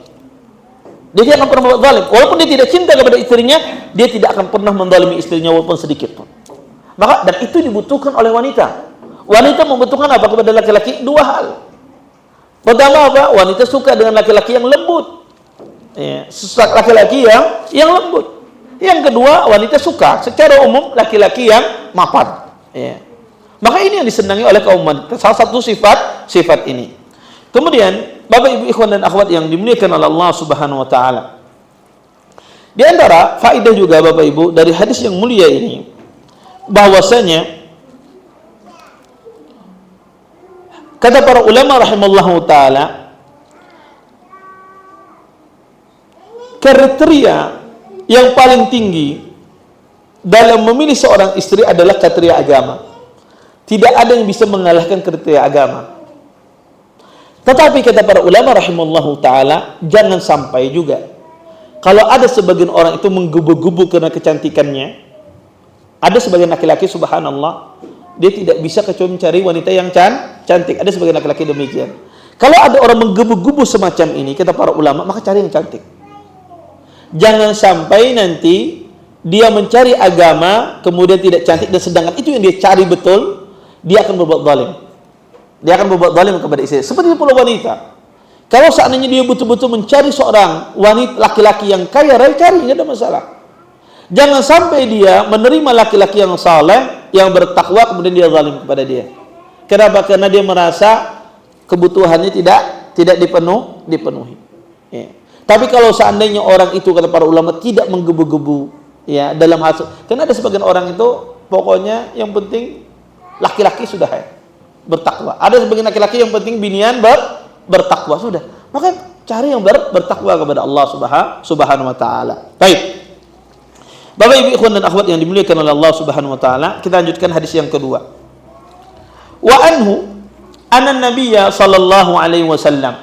Dia tidak akan pernah berbuat zalim. Walaupun dia tidak cinta kepada istrinya, dia tidak akan pernah menzalimi istrinya walaupun sedikit pun. Maka dan itu dibutuhkan oleh wanita. Wanita membutuhkan apa kepada laki-laki? 2 hal. Pertama apa? Wanita suka dengan laki-laki yang lembut. Laki-laki yang lembut. Yang kedua, wanita suka secara umum laki-laki yang mapan. Maka ini yang disenangi oleh kaum wanita. Salah satu sifat ini. Kemudian, Bapak Ibu ikhwan dan akhwat yang dimuliakan oleh Allah Subhanahu wa taala. Di antara faedah juga Bapak Ibu dari hadis yang mulia ini, bahwasanya kata para ulama rahimallahu taala, kriteria yang paling tinggi dalam memilih seorang istri adalah kriteria agama. Tidak ada yang bisa mengalahkan kriteria agama. Tetapi kata para ulama rahimallahu taala, jangan sampai juga kalau ada sebagian orang itu menggebu-gebu karena kecantikannya. Ada sebagian laki-laki subhanallah, dia tidak bisa kecuali mencari wanita yang cantik. Ada sebagian laki-laki demikian. Kalau ada orang menggebu-gebu semacam ini, kata para ulama, maka cari yang cantik. Jangan sampai nanti dia mencari agama kemudian tidak cantik, dan sedangkan itu yang dia cari betul, dia akan berbuat zalim. Dia akan berbuat zalim kepada istri. Seperti pula wanita. Kalau seandainya dia betul-betul mencari seorang wanita laki-laki yang kaya raya, cari, tidak ada masalah. Jangan sampai dia menerima laki-laki yang saleh, yang bertakwa, kemudian dia zalim kepada dia. Kenapa? Karena dia merasa kebutuhannya tidak dipenuhi. Tapi kalau seandainya orang itu, kata para ulama, tidak menggebu-gebu dalam hal, karena ada sebagian orang itu pokoknya yang penting laki-laki sudah bertakwa. Ada sebagian laki-laki yang penting binian bertakwa sudah. Maka cari yang bertakwa kepada Allah Subhanahu wa taala. Baik. Bapak Ibu ikhwan dan akhwat yang dimuliakan oleh Allah Subhanahu wa taala, kita lanjutkan hadis yang kedua. Wa anhu anna nabiyya sallallahu alaihi wasallam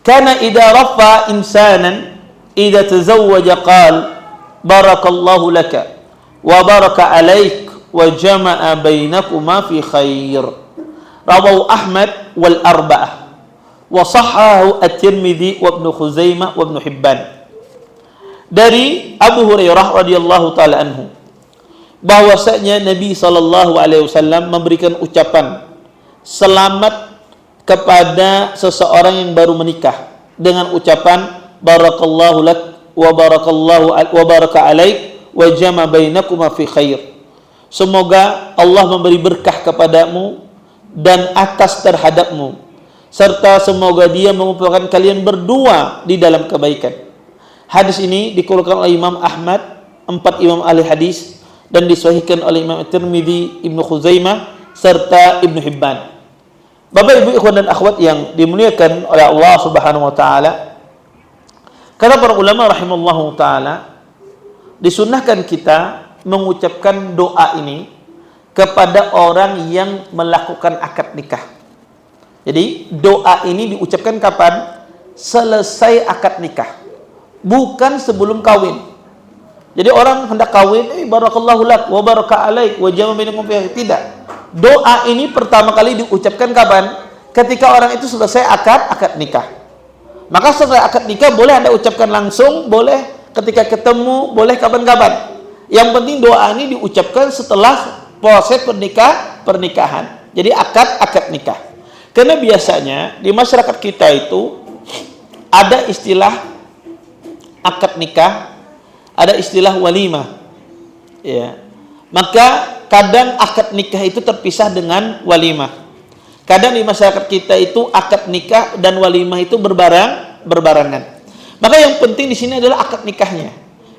kana idza rafa insanan idza tazawwaja qala barakallahu laka wa baraka alaik wa jama'a bainakuma fi khair. Rawahu Ahmad wal arba'ah wa sahhahu at-Tirmidzi wa Ibnu Khuzaimah wa Ibnu Hibban. Dari Abu Hurairah radhiyallahu taala anhu, bahwasanya Nabi sallallahu alaihi wasallam memberikan ucapan selamat kepada seseorang yang baru menikah dengan ucapan barakallahu lak wa baraka alaik wa jama bainakuma fi khair. Semoga Allah memberi berkah kepadamu dan atas terhadapmu, serta semoga Dia mengumpulkan kalian berdua di dalam kebaikan. Hadis ini dikeluarkan oleh Imam Ahmad, 4 imam ahli hadis, dan disahihkan oleh Imam Tirmidzi, Ibnu Khuzaimah, serta Ibnu Hibban. Bapak Ibu ikhwan dan akhwat yang dimuliakan oleh Allah Subhanahu wa taala, Kata para ulama rahimallahu taala, disunnahkan kita mengucapkan doa ini kepada orang yang melakukan akad nikah. Jadi doa ini diucapkan kapan? Selesai akad nikah, bukan sebelum kawin. Jadi orang hendak kawin, barakallahu lak wa baraka alaik wa jama bainakum fi, tidak. Doa ini pertama kali diucapkan kapan? Ketika orang itu selesai akad nikah. Maka setelah akad nikah boleh Anda ucapkan langsung, boleh ketika ketemu, boleh kapan-kapan. Yang penting doa ini diucapkan setelah proses pernikahan. Jadi akad nikah. Karena biasanya di masyarakat kita itu ada istilah akad nikah, ada istilah walimah. Ya. Maka kadang akad nikah itu terpisah dengan walimah. Kadang di masyarakat kita itu akad nikah dan walimah itu berbarengan. Maka yang penting di sini adalah akad nikahnya.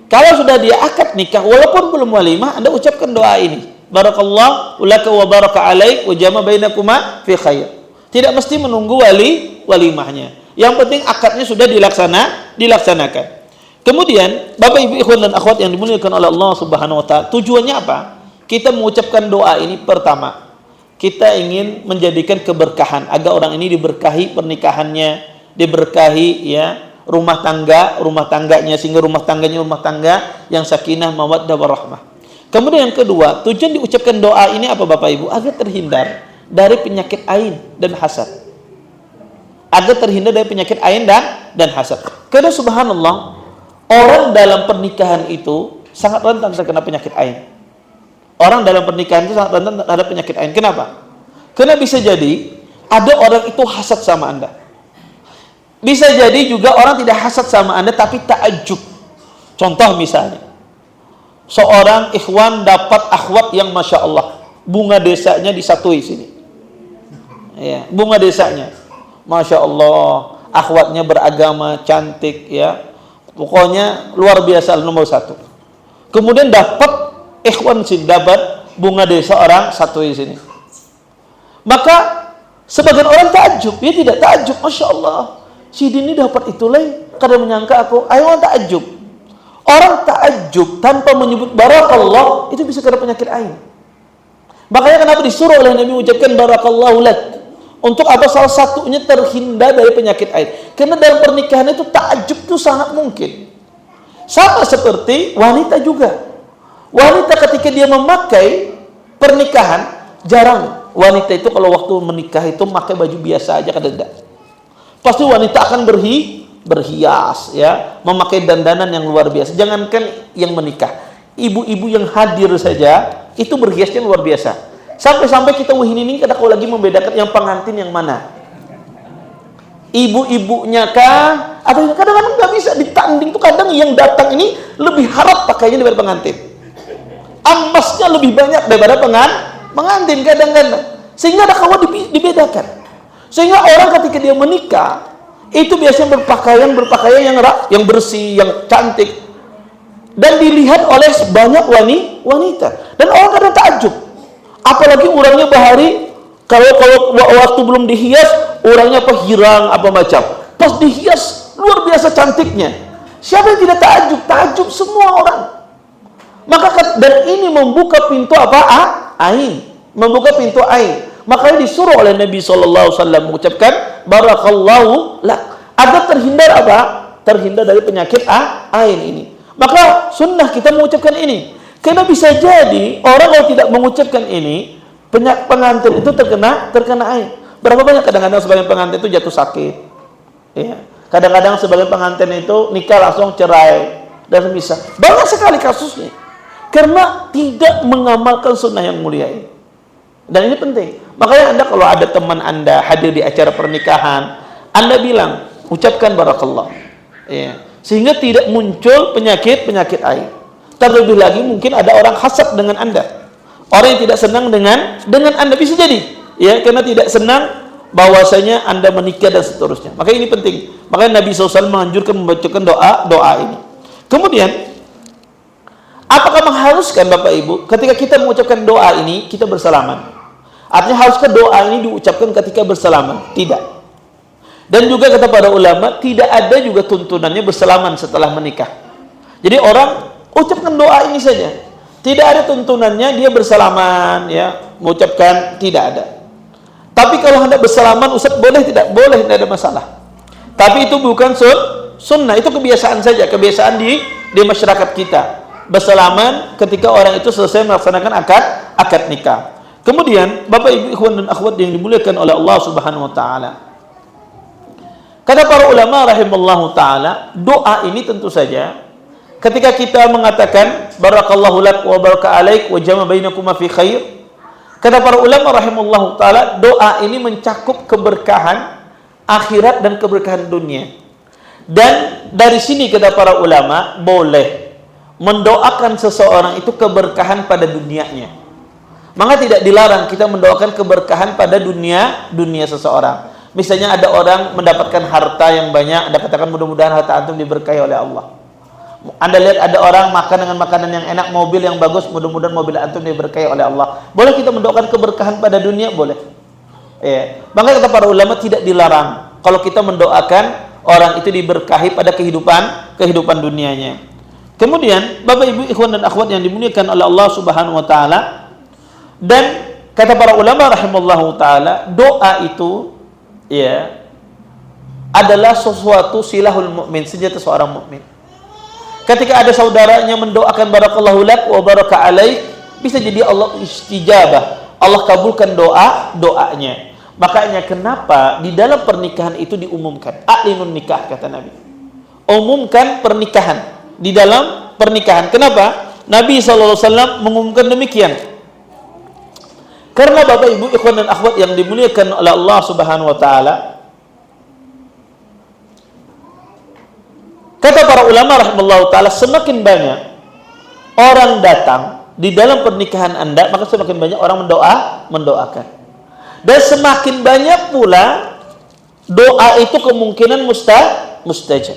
Kalau sudah dia akad nikah walaupun belum walimah, Anda ucapkan doa ini. Barakallahu laka wa baraka alaik wa jama bainakuma fi khair. Tidak mesti menunggu walimahnya. Yang penting akadnya sudah dilaksanakan. Kemudian, Bapak Ibu ikhwan dan akhwat yang dimuliakan oleh Allah Subhanahu wa taala, tujuannya apa? Kita mengucapkan doa ini pertama, kita ingin menjadikan keberkahan agar orang ini diberkahi pernikahannya, diberkahi ya rumah tangganya, sehingga rumah tangga yang sakinah, mawaddah, warahmah. Kemudian yang kedua, tujuan diucapkan doa ini apa Bapak Ibu? Agar terhindar dari penyakit ain dan hasad. Agar terhindar dari penyakit ain dan hasad. Karena subhanallah, orang dalam pernikahan itu sangat rentan terkena penyakit ain. Orang dalam pernikahan itu sangat rentan terhadap penyakit ain. Kenapa? Karena bisa jadi ada orang itu hasad sama Anda. Bisa jadi juga orang tidak hasad sama Anda tapi ta'ajub. Contoh misalnya, seorang ikhwan dapat akhwat yang masya Allah, bunga desanya disatui sini. Ya, bunga desanya, masya Allah, akhwatnya beragama, cantik, ya, pokoknya luar biasa, nomor satu. Kemudian dapat ikhwan sini, dapat bunga desa orang satu di sini. Maka sebagian orang takjub, dia tidak takjub, masya Allah, si ini dapat itu lagi, kadang menyangka aku, ayo takjub. Orang takjub tanpa menyebut barakallah itu bisa kena penyakit ain. Makanya kenapa disuruh oleh Nabi mengucapkan barakallahu lak? Untuk apa? Salah satunya terhindar dari penyakit ain. Karena dalam pernikahan itu takjub itu sangat mungkin. Sama seperti wanita juga. Wanita ketika dia memakai pernikahan, jarang wanita itu kalau waktu menikah itu memakai baju biasa aja, kadang tidak. Pasti wanita akan berhias, ya, memakai dandanan yang luar biasa. Jangankan yang menikah, ibu-ibu yang hadir saja itu berhiasnya luar biasa. Sampai-sampai kita ini kadang kalau lagi membedakan yang pengantin yang mana, ibu-ibunya kah, atau kadang-kadang nggak bisa ditanding tuh. Kadang yang datang ini lebih harap pakainya daripada pengantin, emasnya lebih banyak daripada pengantin kadang-kadang, sehingga ada kawan dibedakan. Sehingga orang ketika dia menikah itu biasanya berpakaian yang bersih, yang cantik, dan dilihat oleh banyak wanita. Dan orang kadang takjub, apalagi orangnya bahari, kalau waktu belum dihias orangnya apa hirang apa macam, pas dihias luar biasa cantiknya. Siapa yang tidak takjub semua orang. Maka dan ini membuka pintu apa? Ain, membuka pintu ain. Makanya disuruh oleh Nabi SAW mengucapkan barakallahu lak, agar terhindar apa? Terhindar dari penyakit ain ini. Maka sunnah kita mengucapkan ini. Karena bisa jadi orang kalau tidak mengucapkan ini, pengantin itu terkena ain. Berapa banyak kadang-kadang sebagian pengantin itu jatuh sakit. Ya. Kadang-kadang sebagian pengantin itu nikah langsung cerai dan bisa. Banyak sekali kasusnya. Karena tidak mengamalkan sunnah yang mulia ini. Dan ini penting. Makanya Anda kalau ada teman Anda hadir di acara pernikahan, Anda bilang, ucapkan barakallah. Ya. Sehingga tidak muncul penyakit ain. Terlebih lagi mungkin ada orang hasad dengan Anda. Orang yang tidak senang dengan Anda, bisa jadi, ya, karena tidak senang bahwasanya Anda menikah dan seterusnya. Maka ini penting. Makanya Nabi SAW menganjurkan membacakan doa ini. Kemudian, apakah mengharuskan Bapak Ibu ketika kita mengucapkan doa ini kita bersalaman? Artinya haruskah doa ini diucapkan ketika bersalaman? Tidak. Dan juga kata para ulama, tidak ada juga tuntunannya bersalaman setelah menikah. Jadi orang ucapkan doa ini saja. Tidak ada tuntunannya dia bersalaman, ya, mengucapkan, tidak ada. Tapi kalau hendak bersalaman, Ustaz, boleh tidak? Boleh, tidak ada masalah. Tapi itu bukan sunnah, itu kebiasaan saja, kebiasaan di masyarakat kita. Bersalaman ketika orang itu selesai melaksanakan akad nikah. Kemudian, Bapak Ibu ikhwan dan akhwat yang dimuliakan oleh Allah Subhanahu wa taala. Kata para ulama rahimallahu taala, doa ini tentu saja ketika kita mengatakan barakallahu lak wa baraka alaik wa jama bainakuma fi khair. Kata para ulama rahimallahu taala, doa ini mencakup keberkahan akhirat dan keberkahan dunia. Dan dari sini kata para ulama, boleh mendoakan seseorang itu keberkahan pada dunianya. Maka tidak dilarang kita mendoakan keberkahan pada dunia seseorang. Misalnya ada orang mendapatkan harta yang banyak, Anda katakan mudah-mudahan harta antum diberkahi oleh Allah. Anda lihat ada orang makan dengan makanan yang enak, mobil yang bagus, mudah-mudahan mobil antum diberkahi oleh Allah. Boleh kita mendoakan keberkahan pada dunia? Boleh. Maka kata para ulama tidak dilarang kalau kita mendoakan orang itu diberkahi pada kehidupan dunianya. Kemudian Bapak Ibu ikhwan dan akhwat yang dimuliakan oleh Allah Subhanahu wa taala, dan kata para ulama rahimallahu taala, doa itu ya adalah sesuatu silahul mukmin, senjata seorang mukmin. Ketika ada saudaranya mendoakan barakallahu lak wa baraka alaik, bisa jadi Allah istijabah, Allah kabulkan doanya. Makanya kenapa di dalam pernikahan itu diumumkan a'linun nikah, kata Nabi. Umumkan pernikahan di dalam pernikahan. Kenapa? Nabi SAW mengumumkan demikian. Karena Bapak Ibu ikhwan dan akhwat yang dimuliakan oleh Allah Subhanahu wa taala, kata para ulama rahimallahu taala, semakin banyak orang datang di dalam pernikahan Anda, maka semakin banyak orang mendoakan. Dan semakin banyak pula doa itu kemungkinan mustajab.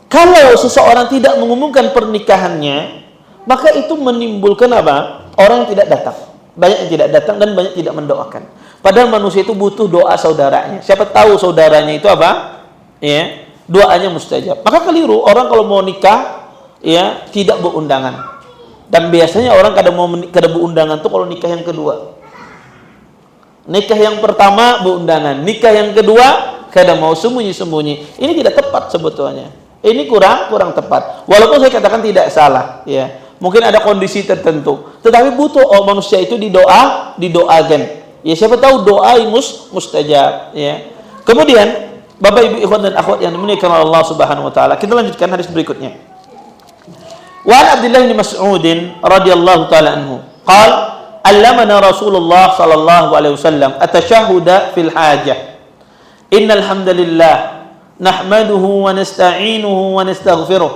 Kalau seseorang tidak mengumumkan pernikahannya, maka itu menimbulkan apa? Orang yang tidak datang. Banyak yang tidak datang dan banyak tidak mendoakan. Padahal manusia itu butuh doa saudaranya. Siapa tahu saudaranya itu apa? Ya, doanya mustajab. Maka keliru orang kalau mau nikah, ya, tidak berundangan. Dan biasanya orang kadang berundangan tuh kalau nikah yang kedua. Nikah yang pertama berundangan, nikah yang kedua kadang mau sembunyi-sembunyi. Ini tidak tepat sebetulnya. Ini kurang tepat. Walaupun saya katakan tidak salah, ya. Mungkin ada kondisi tertentu, tetapi butuh manusia itu didoakan. Ya, siapa tahu doa mustajab, ya. Kemudian Bapak Ibu ikhwan dan akhwat yang dimuliakan oleh Allah Subhanahu wa taala, kita lanjutkan hadis berikutnya. Wa an Abdullah bin Mas'ud radhiyallahu taala anhu, qala allamana Rasulullah sallallahu alaihi wasallam at-tashahhuda fil hajah. Innal hamdalillah nahmaduhu wa nasta'inuhu wa nastaghfiruh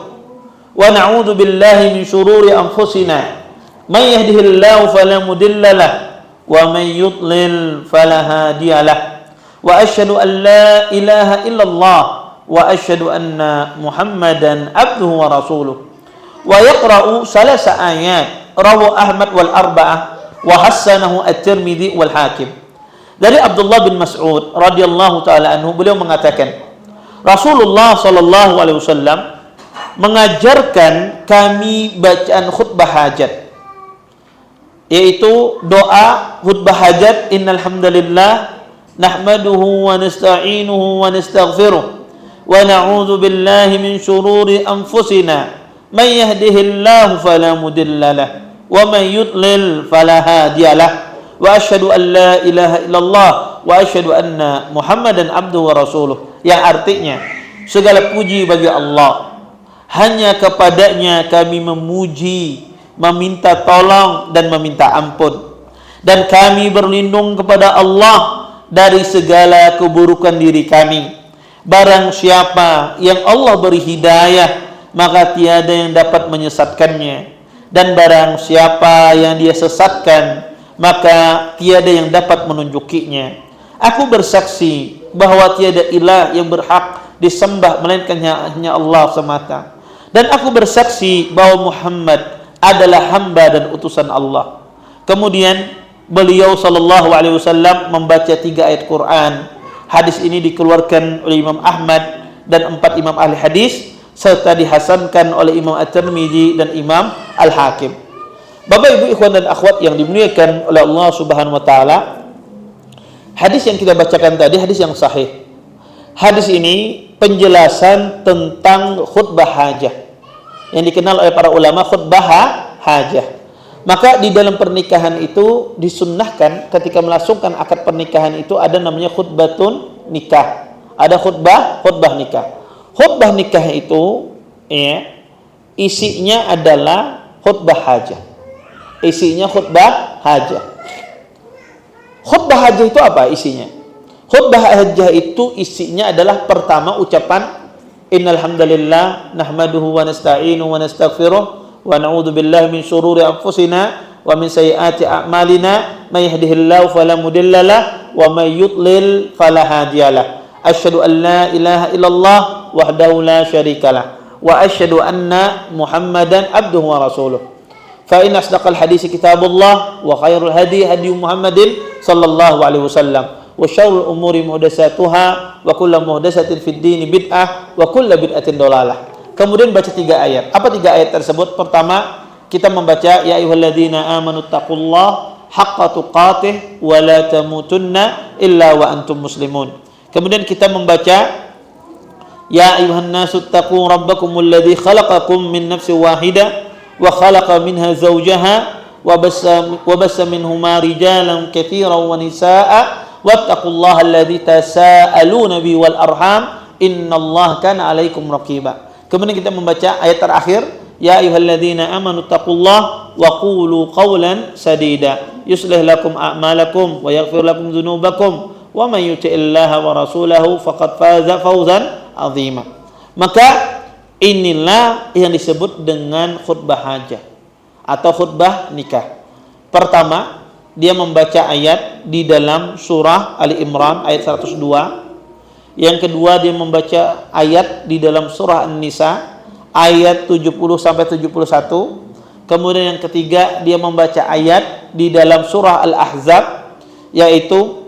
wa na'udzu billahi min shururi anfusina may yahdihillahu fala mudilla lahu wa may yudlil fala hadiya lahu wa asyhadu an la ilaha illallah wa asyhadu anna Muhammadan abduhu wa rasuluh wa yaqra'u salasa ayat rawahu Ahmad wal arba'ah wa hassanahu at-Tirmidzi wal Hakim. Dari Abdullah bin Mas'ud radhiyallahu taala anhu, beliau mengatakan Rasulullah sallallahu alaihi wasallam mengajarkan kami bacaan khutbah hajat, yaitu doa khutbah hajat, innal hamdalillah nahmaduhu wa nasta'inuhu wa nastaghfiruh wa na'udzu billahi min shururi anfusina may yahdihillahu fala mudilla lahu wa may yudlil fala hadiya lahu wa asyhadu an la ilaha illallah wa asyhadu anna Muhammadan abduhu wa rasuluh, yang artinya segala puji bagi Allah, hanya kepadanya kami memuji, meminta tolong dan meminta ampun, dan kami berlindung kepada Allah dari segala keburukan diri kami. Barang siapa yang Allah beri hidayah, maka tiada yang dapat menyesatkannya, dan barang siapa yang dia sesatkan, maka tiada yang dapat menunjukinya. Aku bersaksi bahwa tiada ilah yang berhak disembah melainkan hanya Allah semata. Dan aku bersaksi bahwa Muhammad adalah hamba dan utusan Allah. Kemudian beliau sallallahu alaihi wasallam membaca 3 ayat Quran Hadis ini dikeluarkan oleh Imam Ahmad dan 4 imam ahli hadis, serta dihasankan oleh Imam At-Tirmidzi dan Imam Al-Hakim. Bapak Ibu ikhwan dan akhwat yang dimuliakan oleh Allah Subhanahu wa taala, hadis yang kita bacakan tadi hadis yang sahih. Hadis ini penjelasan tentang khutbah hajah yang dikenal oleh para ulama khutbah hajah. Maka di dalam pernikahan itu disunnahkan ketika melangsungkan akad pernikahan itu ada namanya khutbatun nikah. Ada khutbah nikah. Khutbah nikah itu isinya adalah khutbah hajah. Isinya khutbah hajah. Khutbah hajah itu apa isinya? Khutbah hajah itu isinya adalah pertama ucapan innal hamdalillah nahmaduhu wa nasta'inu wa nastaghfiruh wa na'udzu billahi min syururi anfusina wa min sayyiati a'malina may yahdihillahu fala mudilla lahu wa may yudlil fala hadiyalah. Asyhadu an la ilaha illallah wahdahu la syarikalah wa asyhadu anna Muhammadan abduhu wa rasuluh. Fa inna asdaqal hadits kitabullah wa khairul hadi hadi Muhammadin sallallahu alaihi wasallam wa syarrul umuri muhdatsatuha wa kullu muhdatsatin fid dini bid'ah wa kullu bid'atin dhalalah. Kemudian baca 3 ayat. Apa 3 ayat tersebut? Pertama, kita membaca ya ayyuhalladzina amanu taqullaha haqqa tuqatih wa la tamutunna illa wa antum muslimun. Kemudian kita membaca ya ayyuhan nasu taqu rabbakumul ladzi khalaqakum min nafsin wahidah wa khalaqa minha zawjaha wa bassa minhuma rijalan katsiran wa nisaa'a wattaqullaha alladzi tasaaluna bihi wal arham innallaha kana 'alaikum raqiba. Kemudian kita membaca ayat terakhir ya ayyuhalladzina amanu taqullaha wa qulu qawlan sadida yuslih lakum a'malakum wa yaghfir lakum dzunubakum wa may yuti'illaha wa rasulahu faqad faza fawzan 'azima. Maka inilah yang disebut dengan khutbah hajah atau khutbah nikah. Pertama, dia membaca ayat di dalam surah Ali Imran ayat 102. Yang kedua, dia membaca ayat di dalam surah An-Nisa ayat 70 sampai 71. Kemudian yang ketiga, dia membaca ayat di dalam surah Al-Ahzab yaitu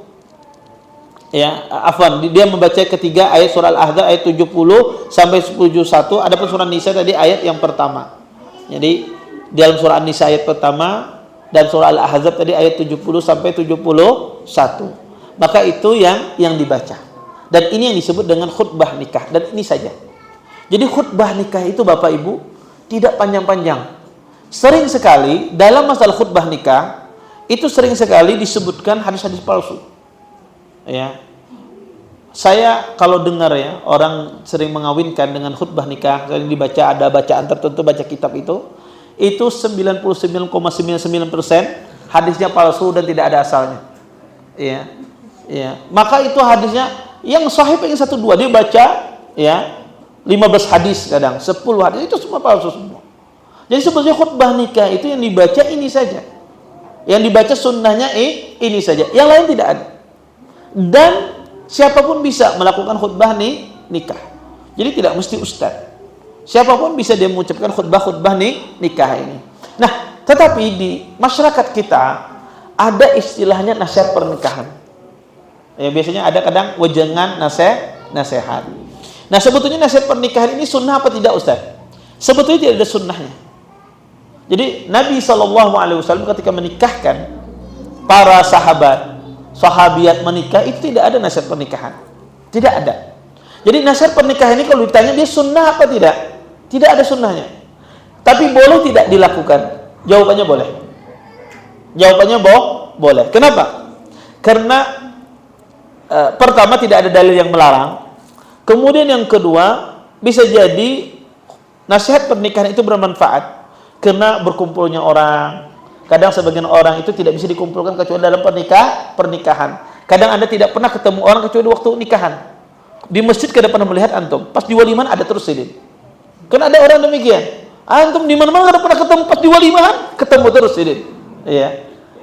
dia membaca ketiga ayat surah Al-Ahzab ayat 70 sampai 71. Adapun surah An-Nisa tadi ayat yang pertama. Jadi dalam surah An-Nisa ayat pertama dan surah Al-Ahzab tadi ayat 70 sampai 71. Maka itu yang dibaca. Dan ini yang disebut dengan khutbah nikah. Dan ini saja. Jadi khutbah nikah itu Bapak Ibu tidak panjang-panjang. Sering sekali dalam masalah khutbah nikah itu sering sekali disebutkan hadis-hadis palsu. Ya. Saya kalau dengar ya orang sering mengawinkan dengan khutbah nikah, sering dibaca ada bacaan tertentu baca kitab itu 99,99% hadisnya palsu dan tidak ada asalnya. Ya. Ya. Maka itu hadisnya yang sahih pengen 1-2 dia baca ya 15 hadis kadang 10 hadis itu semua palsu semua. Jadi sebetulnya khutbah nikah itu yang dibaca ini saja. Yang dibaca sunnahnya ini saja. Yang lain tidak ada. Dan siapapun bisa melakukan khutbah nikah. Jadi tidak mesti ustaz. Siapapun bisa dia mengucapkan khutbah nikah ini. Nah, tetapi di masyarakat kita ada istilahnya nasihat pernikahan. Ya, biasanya ada kadang wejangan nasihat. Nah, sebetulnya nasihat pernikahan ini sunnah apa tidak Ustaz? Sebetulnya tidak ada sunnahnya. Jadi Nabi SAW ketika menikahkan para sahabiat menikah itu tidak ada nasihat pernikahan. Tidak ada. Jadi nasihat pernikahan ini kalau ditanya dia sunnah apa tidak? Tidak ada sunnahnya. Tapi boleh tidak dilakukan? Jawabannya boleh. Jawabannya boleh. Kenapa? Karena pertama tidak ada dalil yang melarang. Kemudian yang kedua, bisa jadi nasihat pernikahan itu bermanfaat karena berkumpulnya orang. Kadang sebagian orang itu tidak bisa dikumpulkan kecuali dalam pernikahan. Kadang Anda tidak pernah ketemu orang kecuali waktu nikahan. Di masjid kada pernah melihat antum, pas di walimahan ada terus sidin. Kan ada orang demikian. Antum di mana-mana kada pernah ketemu, pas di walimahan ketemu terus sidin. Ya.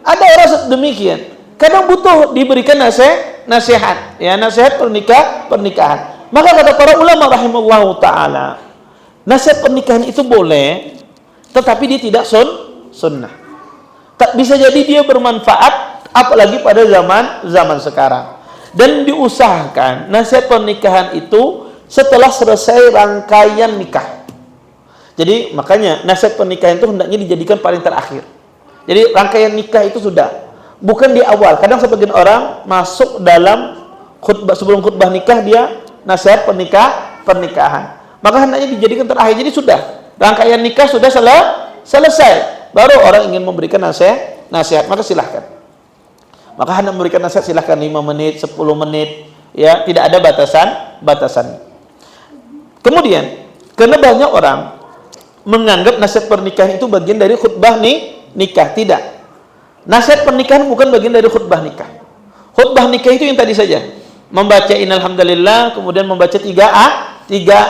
Ada orang demikian. Kadang butuh diberikan nasihat, ya nasihat pernikahan. Maka kata para ulama rahimahullahu taala, nasihat pernikahan itu boleh, tetapi dia tidak sunnah. Tak bisa jadi dia bermanfaat, apalagi pada zaman sekarang. Dan diusahakan nasihat pernikahan itu setelah selesai rangkaian nikah. Jadi makanya nasihat pernikahan itu hendaknya dijadikan paling terakhir. Jadi rangkaian nikah itu sudah, bukan di awal. Kadang sebagian orang masuk dalam khutbah, sebelum khutbah nikah dia nasihat pernikahan. Maka hendaknya dijadikan terakhir. Jadi sudah rangkaian nikah sudah selesai. Baru orang ingin memberikan nasihat, maka silahkan. Maka hendak memberikan nasihat silahkan 5 menit, 10 menit, ya, tidak ada batasan. Kemudian, karena banyak orang menganggap nasihat pernikahan itu bagian dari khutbah nikah. Tidak. Nasihat pernikahan bukan bagian dari khutbah nikah. Khutbah nikah itu yang tadi saja. Membaca innal hamdalillah, kemudian membaca 3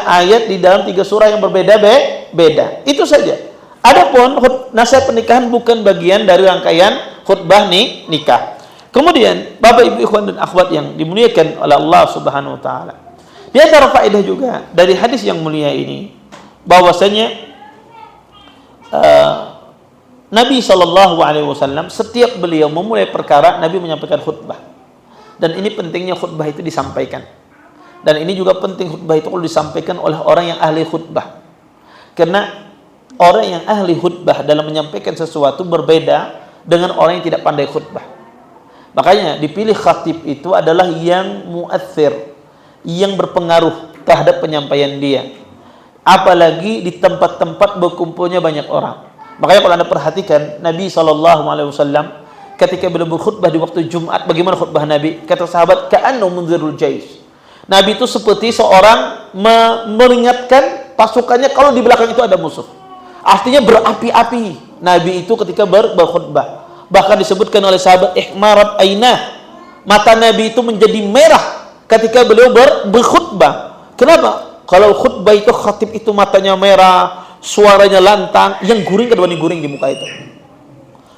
ayat di dalam 3 surah yang berbeda-beda. Itu saja. Adapun nasihat pernikahan bukan bagian dari rangkaian khutbah nikah. Kemudian, Bapak Ibu ikhwan dan akhwat yang dimuliakan oleh Allah Subhanahu wa taala. Di antara faedah juga dari hadis yang mulia ini bahwasanya Nabi SAW setiap beliau memulai perkara, Nabi menyampaikan khutbah. Dan ini pentingnya khutbah itu disampaikan. Dan ini juga penting khutbah itu kalau disampaikan oleh orang yang ahli khutbah. Karena orang yang ahli khutbah dalam menyampaikan sesuatu berbeda dengan orang yang tidak pandai khutbah. Makanya dipilih khatib itu adalah yang mu'athir, yang berpengaruh terhadap penyampaian dia. Apalagi di tempat-tempat berkumpulnya banyak orang. Makanya kalau Anda perhatikan Nabi SAW ketika beliau berkhutbah di waktu Jumat, bagaimana khutbah Nabi? Kata sahabat, ka'annahu munzirul jais. Nabi itu seperti seorang meringatkan pasukannya kalau di belakang itu ada musuh. Artinya berapi-api Nabi itu ketika berkhutbah. Bahkan disebutkan oleh sahabat, ihmarat ainah, mata Nabi itu menjadi merah ketika beliau berkhutbah. Kenapa? Kalau khutbah itu khatib itu matanya merah, suaranya lantang, yang guring kedua nih guring di muka itu.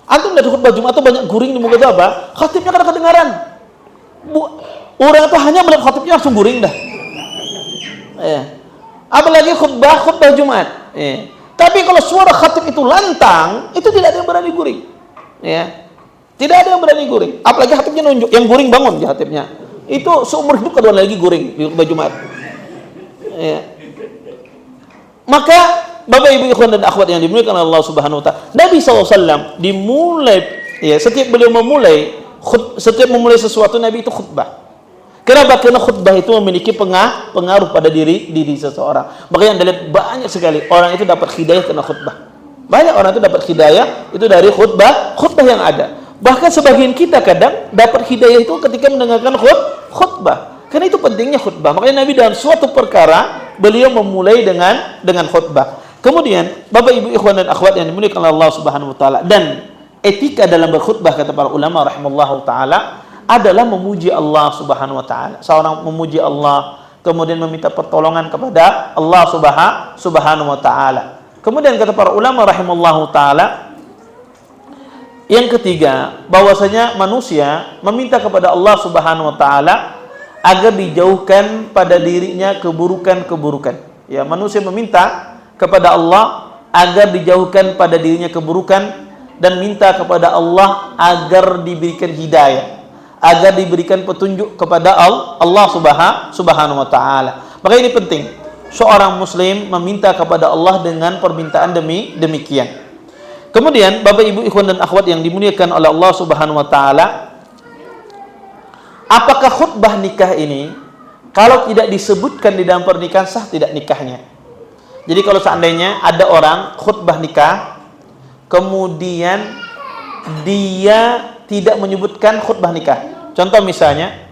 Antum lihat khutbah Jumat itu banyak guring di muka itu apa? Khatibnya kadang kedengaran. Orang itu hanya melihat khatibnya langsung guring dah. Apalagi khutbah Jumat. Tapi kalau suara khatib itu lantang, itu tidak ada yang berani guring. Ya, tidak ada yang berani guring. Apalagi khatibnya nunjuk, yang guring bangun ya khatibnya. Itu seumur hidup kedua lagi guring di khutbah Jumat. Ya. Maka Bapak Ibu ikhwan dan akhwat yang dimuliakan oleh Allah Subhanahu wa taala, Nabi SAW dimulai, ya, setiap beliau memulai sesuatu Nabi itu khutbah. Kenapa? Karena khutbah itu memiliki pengaruh pada diri seseorang. Makanya Anda lihat banyak sekali orang itu dapat hidayah karena khutbah. Banyak orang itu dapat hidayah itu dari khutbah yang ada. Bahkan sebagian kita kadang dapat hidayah itu ketika mendengarkan khutbah. Karena itu pentingnya khutbah. Makanya Nabi dalam suatu perkara beliau memulai dengan khutbah. Kemudian Bapak Ibu ikhwan dan akhwat yang dimuliakan oleh Allah Subhanahu wa taala, dan etika dalam berkhutbah kata para ulama rahimallahu taala adalah memuji Allah Subhanahu wa taala. Seorang memuji Allah kemudian meminta pertolongan kepada Allah Subhanahu wa taala. Kemudian kata para ulama rahimallahu taala, yang ketiga, bahwasanya manusia meminta kepada Allah Subhanahu wa taala agar dijauhkan pada dirinya keburukan-keburukan. Ya, manusia meminta kepada Allah agar dijauhkan pada dirinya keburukan dan minta kepada Allah agar diberikan hidayah, agar diberikan petunjuk kepada Allah Subhanahu wa taala. Maka ini penting. Seorang muslim meminta kepada Allah dengan permintaan demikian. Kemudian Bapak Ibu ikhwan dan akhwat yang dimuliakan oleh Allah Subhanahu wa taala, apakah khutbah nikah ini kalau tidak disebutkan di dalam pernikahan sah tidak nikahnya? Jadi kalau seandainya ada orang khutbah nikah kemudian dia tidak menyebutkan khutbah nikah. Contoh misalnya,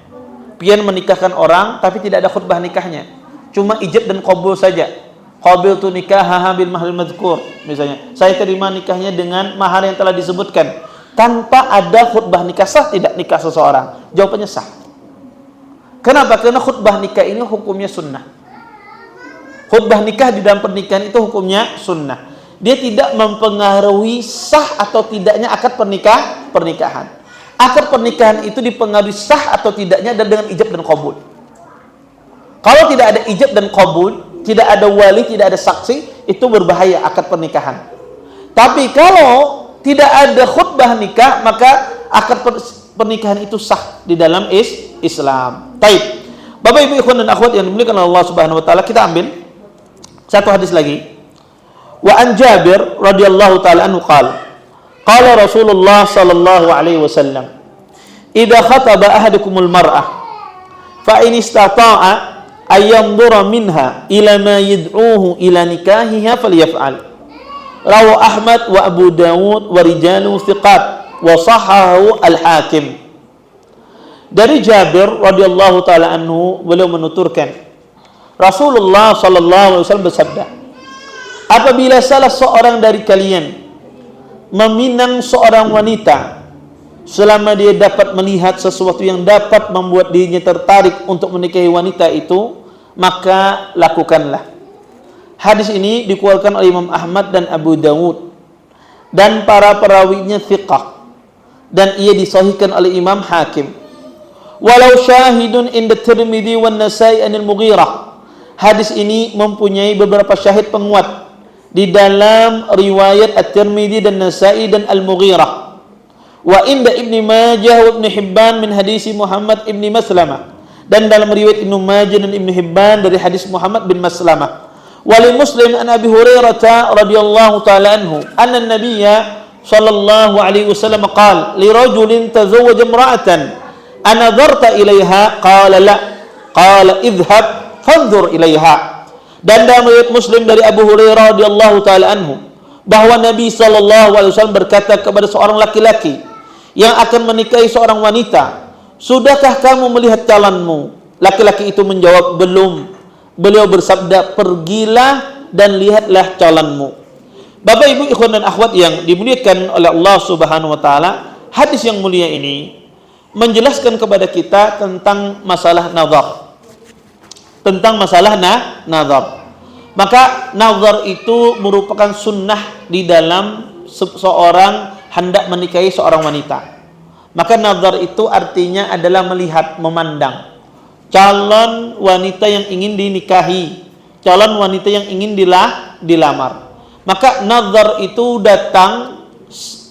pian menikahkan orang tapi tidak ada khutbah nikahnya. Cuma ijab dan qabul saja. Qabil tu nikahaha bil mahril madzkur. Misalnya, saya terima nikahnya dengan mahar yang telah disebutkan. Tanpa ada khutbah nikah, sah tidak nikah seseorang? Jawabannya sah. Kenapa? Karena khutbah nikah ini hukumnya sunnah. Khutbah nikah di dalam pernikahan itu hukumnya sunnah. Dia tidak mempengaruhi sah atau tidaknya akad pernikahan. Akad pernikahan itu dipengaruhi sah atau tidaknya dengan ijab dan qabul. Kalau tidak ada ijab dan qabul, tidak ada wali, tidak ada saksi, itu berbahaya akad pernikahan. Tapi kalau tidak ada khutbah nikah, maka pernikahan itu sah di dalam Islam. Taib. Bapak Ibu ikhwan dan akhwat yang dimuliakan Allah Subhanahu wa taala, kita ambil satu hadis lagi. Wa an Jabir radhiyallahu taala anhu qala qala Rasulullah sallallahu alaihi wasallam idza khataba ahadukumul mar'ah fa in istata'a ay yanzura minha ila ma yad'uhu ila nikahiha falyaf'al. Rawahu Ahmad wa Abu Dawud wa rijalu thiqat wa sahahu al-Hakim. Dari Jabir radhiyallahu taala anhu, beliau menuturkan Rasulullah sallallahu alaihi wasallam bersabda, apabila salah seorang dari kalian meminang seorang wanita selama dia dapat melihat sesuatu yang dapat membuat dirinya tertarik untuk menikahi wanita itu, maka lakukanlah. Hadis ini dikeluarkan oleh Imam Ahmad dan Abu Dawud dan para perawinya thiqah, dan ia disahihkan oleh Imam Hakim. Walau syahidun inda Tirmidzi wan Nasa'i anil Mughirah. Hadis ini mempunyai beberapa syahid penguat di dalam riwayat At-Tirmidzi dan Nasa'i dan Al-Mughirah. Wa inda Ibnu Majah wa Ibnu Hibban min hadis Muhammad ibn Maslamah. Dan dalam riwayat Ibnu Majah dan Ibnu Hibban dari hadis Muhammad bin Maslamah. Wa li Muslim an Abi Hurairah radhiyallahu ta'ala anhu anna an-nabiyya sallallahu alaihi wasallam qala li rajulin tazawwaja imra'atan anadharta ilaiha qala la qala idhhab fanzur ilaiha. Dan dalam riwayat Muslim dari Abu Hurairah radhiyallahu taala anhu bahwa Nabi sallallahu alaihi wasallam berkata kepada seorang laki-laki yang akan menikahi seorang wanita, sudahkah kamu melihat calonmu? Laki-laki itu menjawab, belum. Beliau bersabda, pergilah dan lihatlah calonmu. Bapak Ibu ikhwan dan akhwat yang dimuliakan oleh Allah Subhanahu wa taala, hadis yang mulia ini menjelaskan kepada kita tentang masalah nazar. Tentang masalah nazar. Maka nazar itu merupakan sunnah di dalam seorang hendak menikahi seorang wanita. Maka nazar itu artinya adalah melihat, memandang calon wanita yang ingin dinikahi, calon wanita yang ingin dilamar. Maka nazar itu datang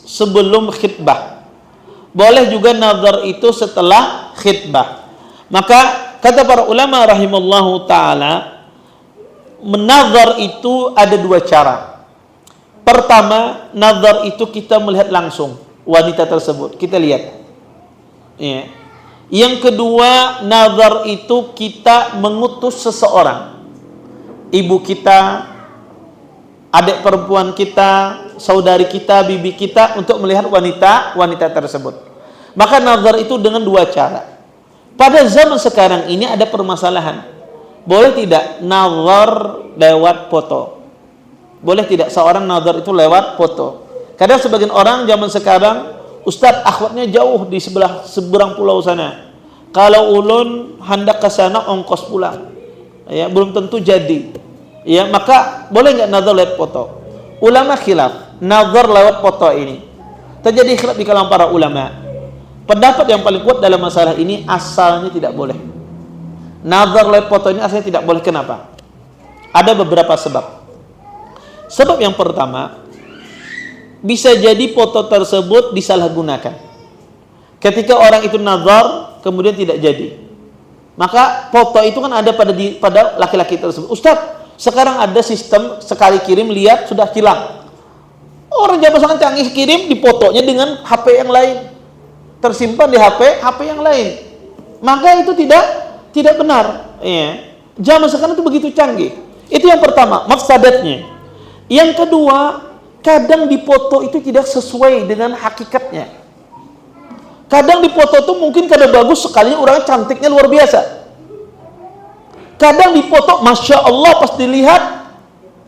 sebelum khitbah. Boleh juga nazar itu setelah khitbah. Maka kata para ulama rahimallahu ta'ala, menazar itu ada dua cara. Pertama, nazar itu kita melihat langsung wanita tersebut, kita lihat. Ya. Yang kedua, nazar itu kita mengutus seseorang, ibu kita, adik perempuan kita, saudari kita, bibi kita, untuk melihat wanita tersebut. Maka nazar itu dengan dua cara. Pada zaman sekarang ini ada permasalahan. Boleh tidak nazar lewat foto? Boleh tidak seorang nazar itu lewat foto? Kadang sebagian orang zaman sekarang, Ustadz, akhwatnya jauh di seberang pulau sana. Kalau ulun hendak ke sana ongkos pulang. Ya, belum tentu jadi. Ya, maka boleh nggak nazar lewat foto? Ulama khilaf nazar lewat foto ini. Terjadi khilaf di kalangan para ulama. Pendapat yang paling kuat dalam masalah ini, asalnya tidak boleh. Nazar lewat foto ini asalnya tidak boleh. Kenapa? Ada beberapa sebab. Sebab yang pertama, bisa jadi foto tersebut disalahgunakan. Ketika orang itu nazar kemudian tidak jadi, maka foto itu kan ada pada laki-laki tersebut. Ustadz, sekarang ada sistem sekali kirim lihat sudah hilang. Orang zaman sekarang canggih, kirim di fotonya dengan HP yang lain, tersimpan di HP yang lain. Maka itu tidak benar. Ya. Zaman sekarang itu begitu canggih. Itu yang pertama, mafsadatnya. Yang kedua, kadang di foto itu tidak sesuai dengan hakikatnya. Kadang di foto itu mungkin kada bagus sekali, orangnya cantiknya luar biasa. Kadang di foto, masya Allah, pas dilihat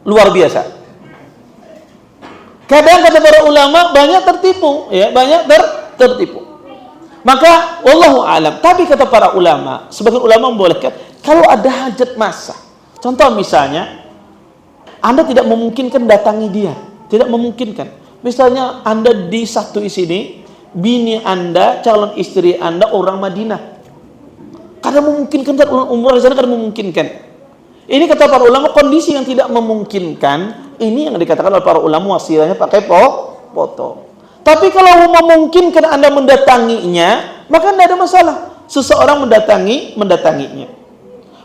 luar biasa. Kadang kata para ulama banyak tertipu, ya, banyak tertipu. Maka wallahu alam. Tapi kata para ulama, sebagian ulama membolehkan kalau ada hajat massa. Contoh misalnya, Anda tidak memungkinkan datangi dia, tidak memungkinkan. Misalnya Anda di satu sini, bini Anda, calon istri Anda orang Madinah. Kadang memungkinkan, umrah di sana kadang memungkinkan. Ini kata para ulama kondisi yang tidak memungkinkan. Ini yang dikatakan oleh para ulama wasilahnya pakai foto. Tapi kalau memungkinkan Anda mendatanginya, maka tidak ada masalah. Seseorang mendatanginya.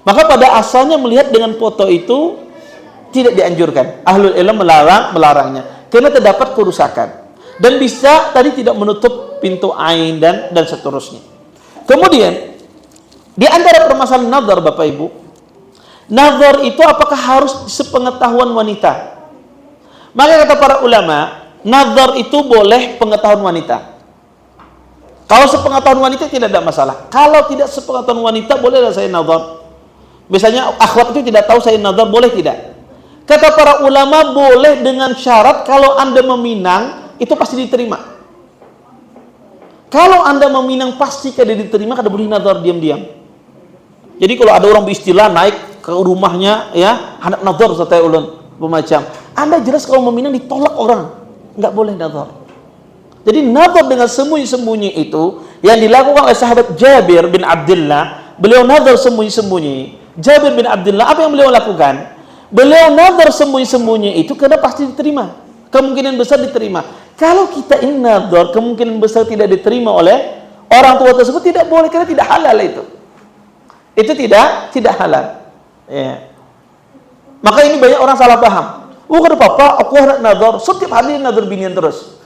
Maka pada asalnya melihat dengan foto itu tidak dianjurkan. Ahlul ilm melarangnya karena terdapat kerusakan dan bisa tadi tidak menutup pintu ain dan seterusnya. Kemudian di antara permasalahan nazar, Bapak Ibu, nazar itu apakah harus sepengetahuan wanita? Maka kata para ulama, nazar itu boleh pengetahuan wanita. Kalau sepengetahuan wanita tidak ada masalah. Kalau tidak sepengetahuan wanita, bolehlah saya nazar. Misalnya akhwat itu tidak tahu saya nazar, boleh tidak? Kata para ulama boleh dengan syarat kalau Anda meminang itu pasti diterima. Kalau Anda meminang pasti kada diterima, kada boleh nazar diam-diam. Jadi kalau ada orang beristilah naik ke rumahnya, ya, hendak nazar serta ulun pemacam, Anda jelas kalau meminang ditolak orang, nggak boleh nazar. Jadi nazar dengan sembunyi-sembunyi itu yang dilakukan oleh sahabat Jabir bin Abdullah, beliau nazar sembunyi-sembunyi. Jabir bin Abdullah, apa yang beliau lakukan? Beliau nazar sembunyi-sembunyi itu karena pasti diterima. Kemungkinan besar diterima. Kalau kita ini nazar, kemungkinan besar tidak diterima oleh orang tua tersebut, tidak boleh karena tidak halal itu. Itu tidak halal. Ya. Maka ini banyak orang salah paham. Kata papa, aku hendak nazar, setiap hari nazar binian terus.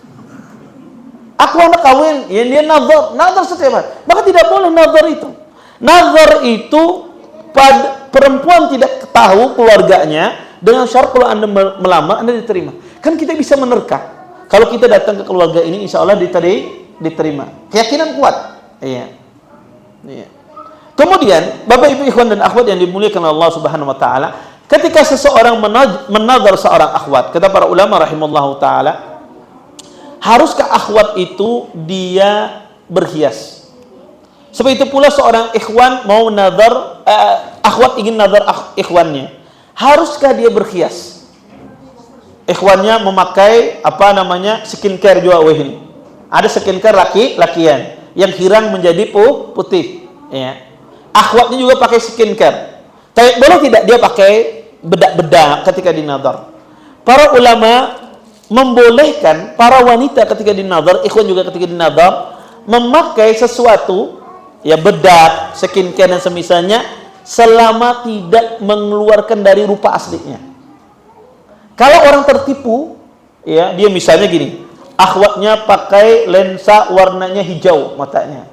Aku hendak kawin, ya dia nazar setiap hari. Maka tidak boleh nazar itu. Nazar itu perempuan tidak tahu keluarganya, dengan syarat kalau Anda melamar, Anda diterima. Kan kita bisa menerka. Kalau kita datang ke keluarga ini, insya Allah diterima. Keyakinan kuat. Iya. Kemudian, Bapak Ibu ikhwan dan akhwat yang dimuliakan Allah Subhanahu wa taala, ketika seseorang menazar seorang akhwat, kata para ulama rahimallahu taala, haruskah akhwat itu dia berhias? Seperti itu pula seorang ikhwan mau nazar, akhwat ingin nazar ikhwannya. Haruskah dia berhias? Ikhwannya memakai skincare juga ini. Ada skincare lakian yang hirang menjadi putih. Ya. Akhwatnya juga pakai skincare. Tapi boleh tidak dia pakai bedak-bedak ketika dinazar? Para ulama membolehkan para wanita ketika dinazar, ikhwan juga ketika dinazar, memakai sesuatu, ya bedak, skincare dan semisalnya, selama tidak mengeluarkan dari rupa aslinya. Kalau orang tertipu, ya dia misalnya gini, akhwatnya pakai lensa warnanya hijau matanya,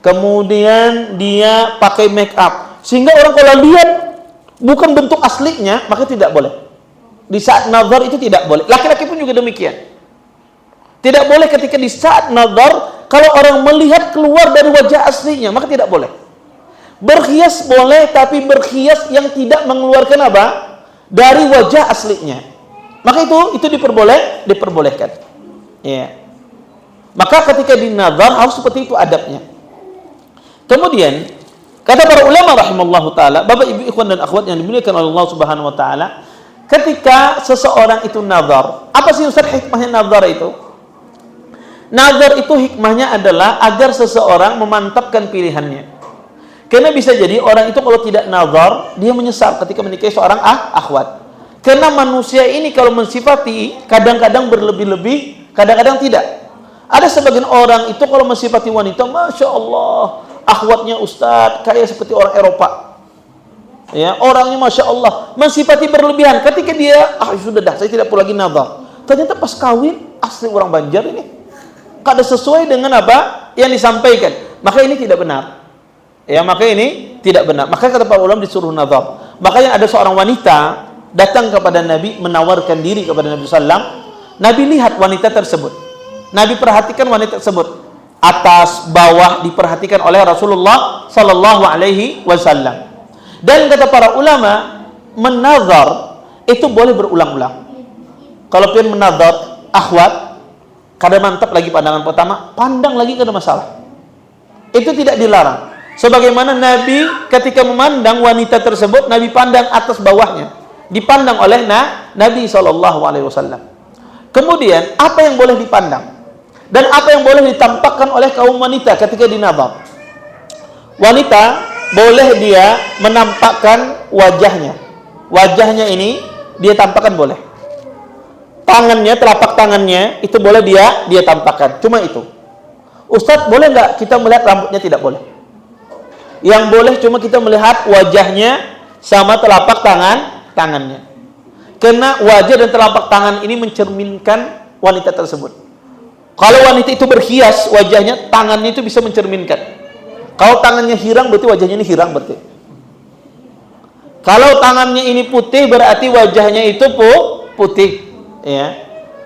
kemudian dia pakai make up, sehingga orang kalau lihat bukan bentuk aslinya, maka tidak boleh. Di saat nazar itu tidak boleh. Laki-laki pun juga demikian. Tidak boleh ketika di saat nazar, kalau orang melihat keluar dari wajah aslinya, maka tidak boleh. Berhias boleh, tapi berhias yang tidak mengeluarkan apa? Dari wajah aslinya. Maka itu diperbolehkan. Ya. Maka ketika dinazar harus seperti itu adabnya. Kemudian kata para ulama rahimallahu taala, Bapak Ibu ikhwan dan akhwat yang dimuliakan oleh Allah Subhanahu wa taala, ketika seseorang itu nazar, apa sih Ustaz hikmahnya nazar itu? Nazar itu hikmahnya adalah agar seseorang memantapkan pilihannya. Karena bisa jadi orang itu kalau tidak nazar, dia menyesal ketika menikahi seorang akhwat. Karena manusia ini kalau mensifati kadang-kadang berlebih-lebih, kadang-kadang tidak. Ada sebagian orang itu kalau mensifati wanita, Masya Allah, akhwatnya Ustadz kayak seperti orang Eropa. Ya, orangnya Masya Allah, mensifati berlebihan. Ketika dia, sudah dah, saya tidak perlu lagi nazar. Ternyata pas kawin, asli orang Banjar ini. Kada sesuai dengan apa yang disampaikan. Maka ini tidak benar. Ya, maka ini tidak benar. Maka kata para ulama disuruh nazar. Makanya ada seorang wanita datang kepada Nabi, menawarkan diri kepada Nabi sallam. Nabi lihat wanita tersebut. Nabi perhatikan wanita tersebut. Atas, bawah diperhatikan oleh Rasulullah sallallahu alaihi wasallam. Dan kata para ulama, menazar itu boleh berulang-ulang. Kalau pengen menazar akhwat, kada mantap lagi pandangan pertama, pandang lagi kada masalah. Itu tidak dilarang. Sebagaimana Nabi ketika memandang wanita tersebut, Nabi pandang atas bawahnya, dipandang oleh Nabi SAW. Kemudian apa yang boleh dipandang dan apa yang boleh ditampakkan oleh kaum wanita ketika dinazar? Wanita boleh dia menampakkan wajahnya. Wajahnya ini dia tampakkan boleh. tangannya, telapak tangannya itu boleh dia tampakkan. Cuma itu. Ustadz, boleh nggak kita melihat rambutnya? Tidak boleh. Yang boleh cuma kita melihat wajahnya sama telapak tangannya. Karena wajah dan telapak tangan ini mencerminkan wanita tersebut. Kalau wanita itu berhias wajahnya, tangannya itu bisa mencerminkan. Kalau tangannya hirang berarti wajahnya ini hirang berarti. Kalau tangannya ini putih berarti wajahnya itu putih, ya.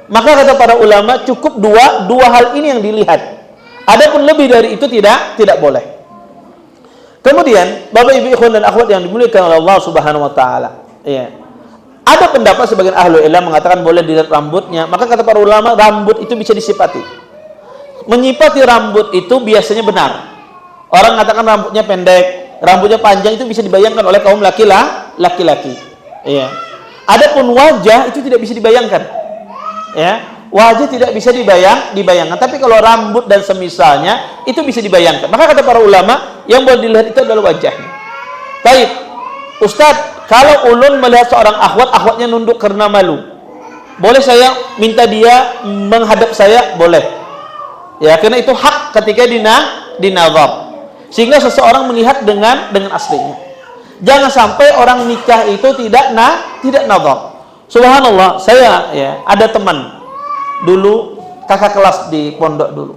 Maka kata para ulama cukup dua hal ini yang dilihat. Adapun lebih dari itu tidak boleh. Kemudian Bapak Ibu ikhwan dan akhwat yang dimuliakan oleh Allah Subhanahu wa taala, ya. Ada pendapat sebagian ahli ilmu mengatakan boleh dilihat rambutnya. Maka kata para ulama rambut itu bisa disipati. Menyipati rambut itu biasanya benar. Orang mengatakan rambutnya pendek, rambutnya panjang itu bisa dibayangkan oleh kaum laki-laki. Ya. Adapun wajah itu tidak bisa dibayangkan. Ya. Wajah tidak bisa dibayangkan. Tapi kalau rambut dan semisalnya itu bisa dibayangkan. Maka kata para ulama yang boleh dilihat itu adalah wajahnya. Baik, Ustadz, kalau ulun melihat seorang akhwatnya nunduk karena malu, boleh saya minta dia menghadap saya? Boleh. Ya, karena itu hak ketika dinazar. Sehingga seseorang melihat dengan aslinya. Jangan sampai orang nikah itu tidak nazar. Subhanallah, saya ada teman dulu, kakak kelas di pondok dulu.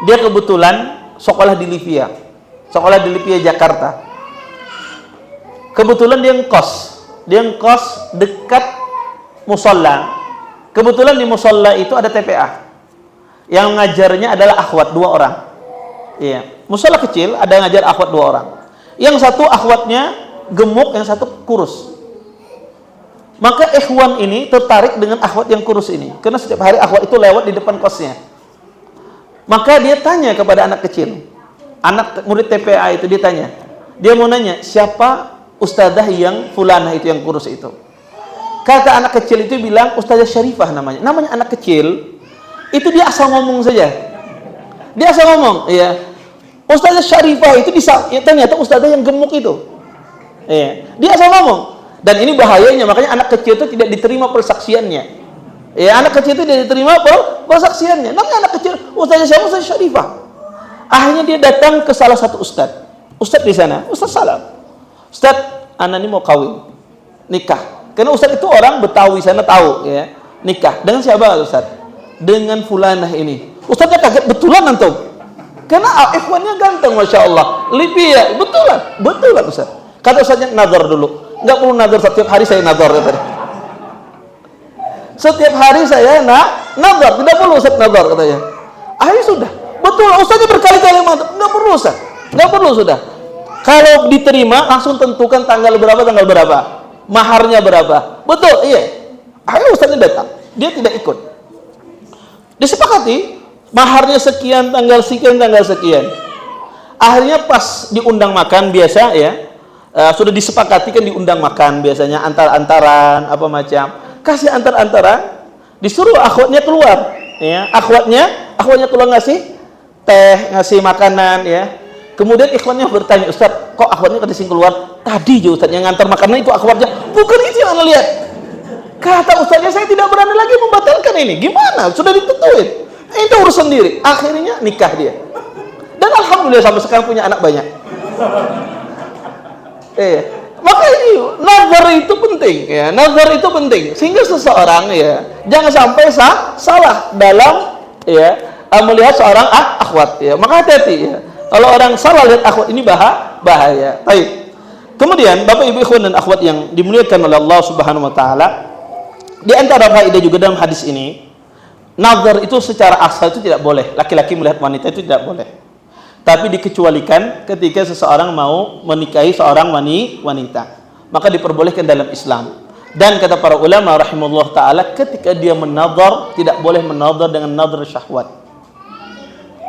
Dia kebetulan sekolah di Libya Jakarta. Kebetulan dia ngkos dekat musola. Kebetulan di musola itu ada TPA. Yang ngajarnya adalah akhwat 2 orang. Iya, musola kecil ada ngajar akhwat 2 orang. Yang satu akhwatnya gemuk, yang satu kurus. Maka ikhwan ini tertarik dengan akhwat yang kurus ini, karena setiap hari akhwat itu lewat di depan kosnya. Maka dia tanya kepada anak kecil, anak murid TPA itu, dia mau nanya, siapa ustadzah yang fulanah itu, yang kurus itu? Kata anak kecil itu bilang, Ustadzah Syarifah namanya anak kecil, itu dia asal ngomong saja. Dia asal ngomong, ya. Ustadzah Syarifah itu ternyata ustadzah yang gemuk itu. Ya. Dia asal ngomong. Dan ini bahayanya, makanya anak kecil itu tidak diterima persaksiannya. Ya, anak kecil itu tidak diterima persaksiannya. Namanya anak kecil, Ustadzah siapa? Ustadzah Syarifah. Akhirnya dia datang ke salah satu ustadz di sana. Ustadz salam. Ustadz, anak ini mau kawin, nikah. Karena ustadz itu orang Betawi sana tahu, ya. Nikah. Dengan siapa Ustadz? Dengan fulanah ini. Ustadznya kaget, betulan antum? Karena ikhwannya ganteng, masya Allah. Libya, betulan Ustadz. Kata ustadznya, nazar dulu. Nggak perlu nazar, setiap hari saya nazar. Setiap hari saya nazar, tidak perlu Ustadz nazar, katanya. Akhirnya sudah, betul, ustadznya berkali-kali mantap. Nggak perlu Ustadz, nggak perlu sudah. Kalau diterima langsung tentukan tanggal berapa, maharnya berapa. Betul, iya. Akhirnya ustadznya datang, dia tidak ikut. Disepakati maharnya sekian, tanggal sekian. Akhirnya pas diundang makan biasa, ya. Sudah disepakati kan diundang makan biasanya antar-antaran apa macam. Kasih antar-antaran, disuruh akhwatnya keluar, ya. Akhwatnya keluar ngasih teh, ngasih makanan, ya. Kemudian ikhwannya bertanya, Ustaz, kok akhwatnya kasih keluar? Tadi je Ustaz yang ngantar makanan itu akhwatnya. Bukan itu yang Anda lihat. Kata Ustaznya, saya tidak berani lagi membatalkan ini. Gimana? Sudah ditentuin. Itu urus sendiri. Akhirnya nikah dia. Dan alhamdulillah sampai sekarang punya anak banyak. Maka ini nazar itu penting, ya. Nazar itu penting sehingga seseorang, ya, jangan sampai salah dalam, ya, melihat seorang akhwat, ya. Maka hati-hati, ya. Kalau orang salah lihat akhwat ini bahaya. Baik. Kemudian Bapak Ibu ikhwan dan akhwat yang dimuliakan oleh Allah Subhanahu wa taala, di antara faedah juga dalam hadis ini, nazar itu secara asal itu tidak boleh. Laki-laki melihat wanita itu tidak boleh. Tapi dikecualikan ketika seseorang mau menikahi seorang wanita, maka diperbolehkan dalam Islam. Dan kata para ulama rahimahullah taala, ketika dia menazar tidak boleh menazar dengan nazar syahwat.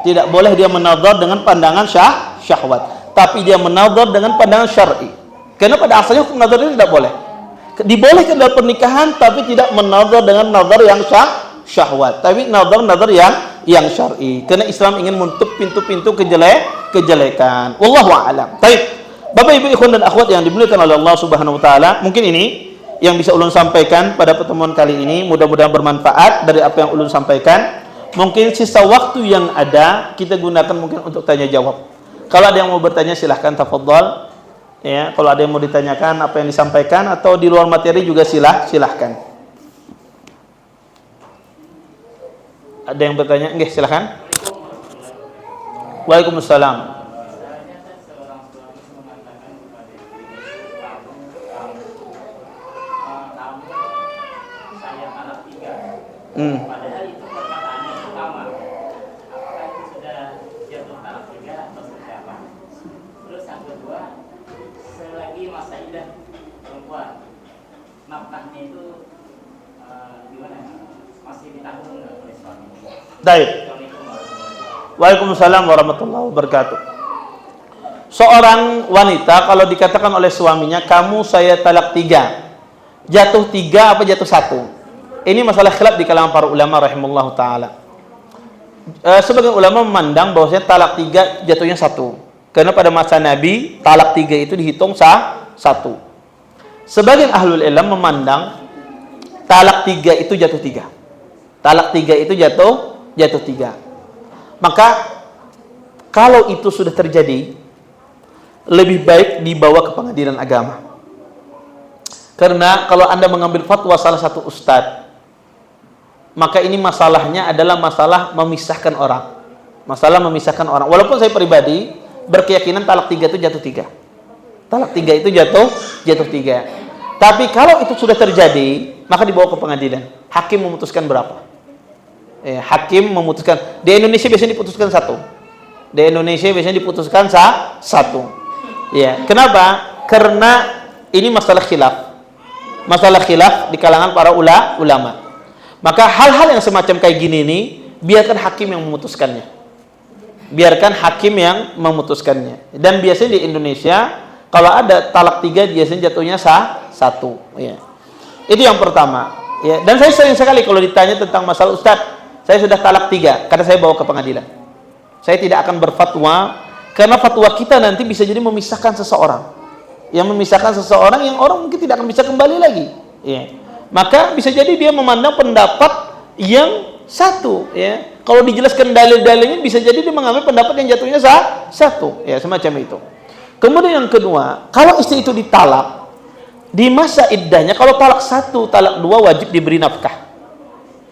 Tidak boleh dia menazar dengan pandangan syahwat, tapi dia menazar dengan pandangan syar'i. Karena pada asalnya hukum nazar itu tidak boleh. Dibolehkan dalam pernikahan, tapi tidak menazar dengan nazar yang syahwat, tapi nazar yang syar'i. Karena Islam ingin menutup pintu-pintu kejelekan. Wallahu a'lam. Baik. Bapak Ibu ikhwan dan akhwat yang dimuliakan oleh Allah Subhanahu wa taala, mungkin ini yang bisa ulun sampaikan pada pertemuan kali ini. Mudah-mudahan bermanfaat dari apa yang ulun sampaikan. Mungkin sisa waktu yang ada kita gunakan mungkin untuk tanya jawab. Kalau ada yang mau bertanya silahkan tafadhol. Ya, kalau ada yang mau ditanyakan apa yang disampaikan atau di luar materi juga silahkan. Ada yang bertanya? Nggih, silahkan. Waalaikumsalam. Padahal itu perkataannya utama. Apakah itu sudah jatuh talak 3 atau seperti apa? Terus yang kedua, selagi masa idah perempuan, nafkahnya itu gimana? Masih ditanggung nggak oleh suami? Baik. Waalaikumsalam warahmatullahi wabarakatuh. Seorang wanita kalau dikatakan oleh suaminya, kamu saya talak 3, jatuh 3 apa jatuh 1? Ini masalah khilaf di kalangan para ulama rahimallahu taala. Sebagian ulama memandang bahwasanya talak 3 jatuhnya 1. Karena pada masa Nabi talak 3 itu dihitung 1. Sebagian ahlul ilm memandang talak 3 itu jatuh 3. Talak 3 itu jatuh 3. Maka kalau itu sudah terjadi, lebih baik dibawa ke pengadilan agama. Karena kalau Anda mengambil fatwa salah satu ustadz, maka ini masalahnya adalah masalah memisahkan orang. Masalah memisahkan orang. Walaupun saya pribadi berkeyakinan talak 3 itu jatuh 3. Talak 3 itu jatuh 3. Tapi kalau itu sudah terjadi, maka dibawa ke pengadilan. Hakim memutuskan berapa? Hakim memutuskan. Di Indonesia biasanya diputuskan 1. Di Indonesia biasanya diputuskan 1. Ya, kenapa? Karena ini masalah khilaf. Masalah khilaf di kalangan para ulama. Maka hal-hal yang semacam kayak gini nih, biarkan hakim yang memutuskannya. Biarkan hakim yang memutuskannya. Dan biasanya di Indonesia, kalau ada talak 3, biasanya jatuhnya 1. Ya. Itu yang pertama. Ya. Dan saya sering sekali kalau ditanya tentang masalah Ustaz, saya sudah talak 3, karena saya bawa ke pengadilan. Saya tidak akan berfatwa, karena fatwa kita nanti bisa jadi memisahkan seseorang. Yang memisahkan seseorang yang orang mungkin tidak akan bisa kembali lagi. Ya. Maka bisa jadi dia memandang pendapat yang 1. Ya. Kalau dijelaskan dalil-dalilnya bisa jadi dia mengambil pendapat yang jatuhnya 1. Ya, semacam itu. Kemudian yang kedua, kalau istri itu ditalak di masa iddahnya, kalau talak 1, talak 2 wajib diberi nafkah.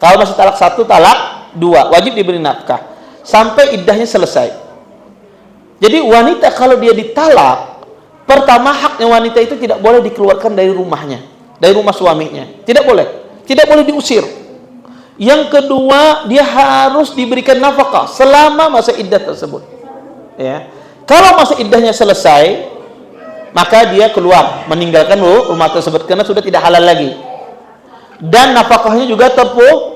Kalau masih talak 1, talak 2 wajib diberi nafkah sampai iddahnya selesai. Jadi wanita kalau dia ditalak, pertama haknya wanita itu tidak boleh dikeluarkan dari rumahnya, dari rumah suaminya. Tidak boleh diusir. Yang kedua, dia harus diberikan nafkah selama masa iddah tersebut. Ya. Kalau masa iddahnya selesai, maka dia keluar, meninggalkan rumah tersebut karena sudah tidak halal lagi. Dan nafkahnya juga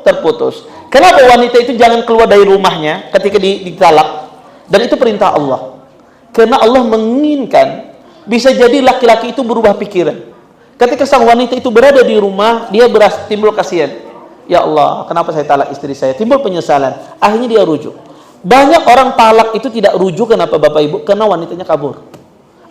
terputus. Kenapa wanita itu jangan keluar dari rumahnya ketika ditalak? Dan itu perintah Allah. Karena Allah menginginkan, bisa jadi laki-laki itu berubah pikiran. Ketika sang wanita itu berada di rumah, dia timbul kasihan. Ya Allah, kenapa saya talak istri saya? Timbul penyesalan. Akhirnya dia rujuk. Banyak orang talak itu tidak rujuk. Kenapa Bapak Ibu? Karena wanitanya kabur.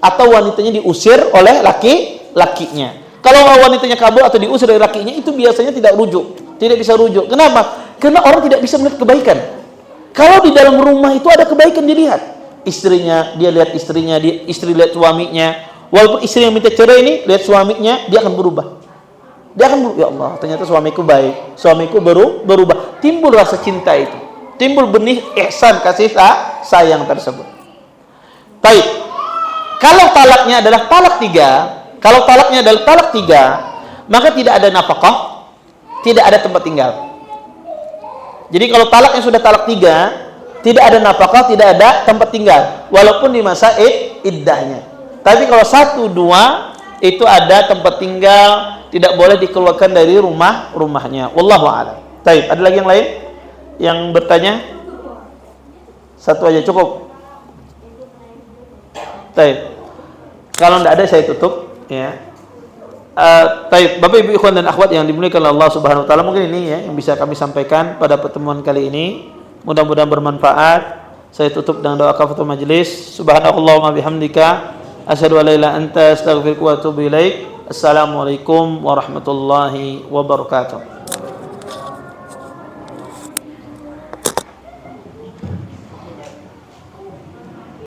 Atau wanitanya diusir oleh laki-lakinya. Kalau wanitanya kabur atau diusir dari lakinya, itu biasanya tidak rujuk. Tidak bisa rujuk. Kenapa? Karena orang tidak bisa melihat kebaikan. Kalau di dalam rumah itu ada kebaikan dilihat. Istrinya, dia lihat istrinya, istri lihat suaminya. Walaupun istri yang minta cerai ini, lihat suaminya, dia akan berubah. Dia akan berubah. Ya Allah, ternyata suamiku baik. Suamiku berubah. Timbul rasa cinta itu. Timbul benih ihsan, kasih sayang tersebut. Baik. Kalau talaknya adalah talak 3, maka tidak ada nafkah, tidak ada tempat tinggal. Jadi kalau talaknya sudah talak 3, tidak ada nafkah, tidak ada tempat tinggal, walaupun di masa iddahnya. Tapi kalau 1, 2 itu ada tempat tinggal, tidak boleh dikeluarkan dari rumahnya. Wallahu a'lam. Baik, ada lagi yang lain yang bertanya? 1 aja cukup. Baik. Kalau tidak ada saya tutup ya. Baik, Bapak Ibu ikhwan dan akhwat yang dimuliakan oleh Allah Subhanahu wa taala, mungkin ini ya yang bisa kami sampaikan pada pertemuan kali ini. Mudah-mudahan bermanfaat. Saya tutup dengan doa kafaratul majelis. Subhanakallahumma bihamdika asyhadu an la ilaha illa anta astaghfiruka wa atubu ilaik. Assalamualaikum warahmatullahi wabarakatuh.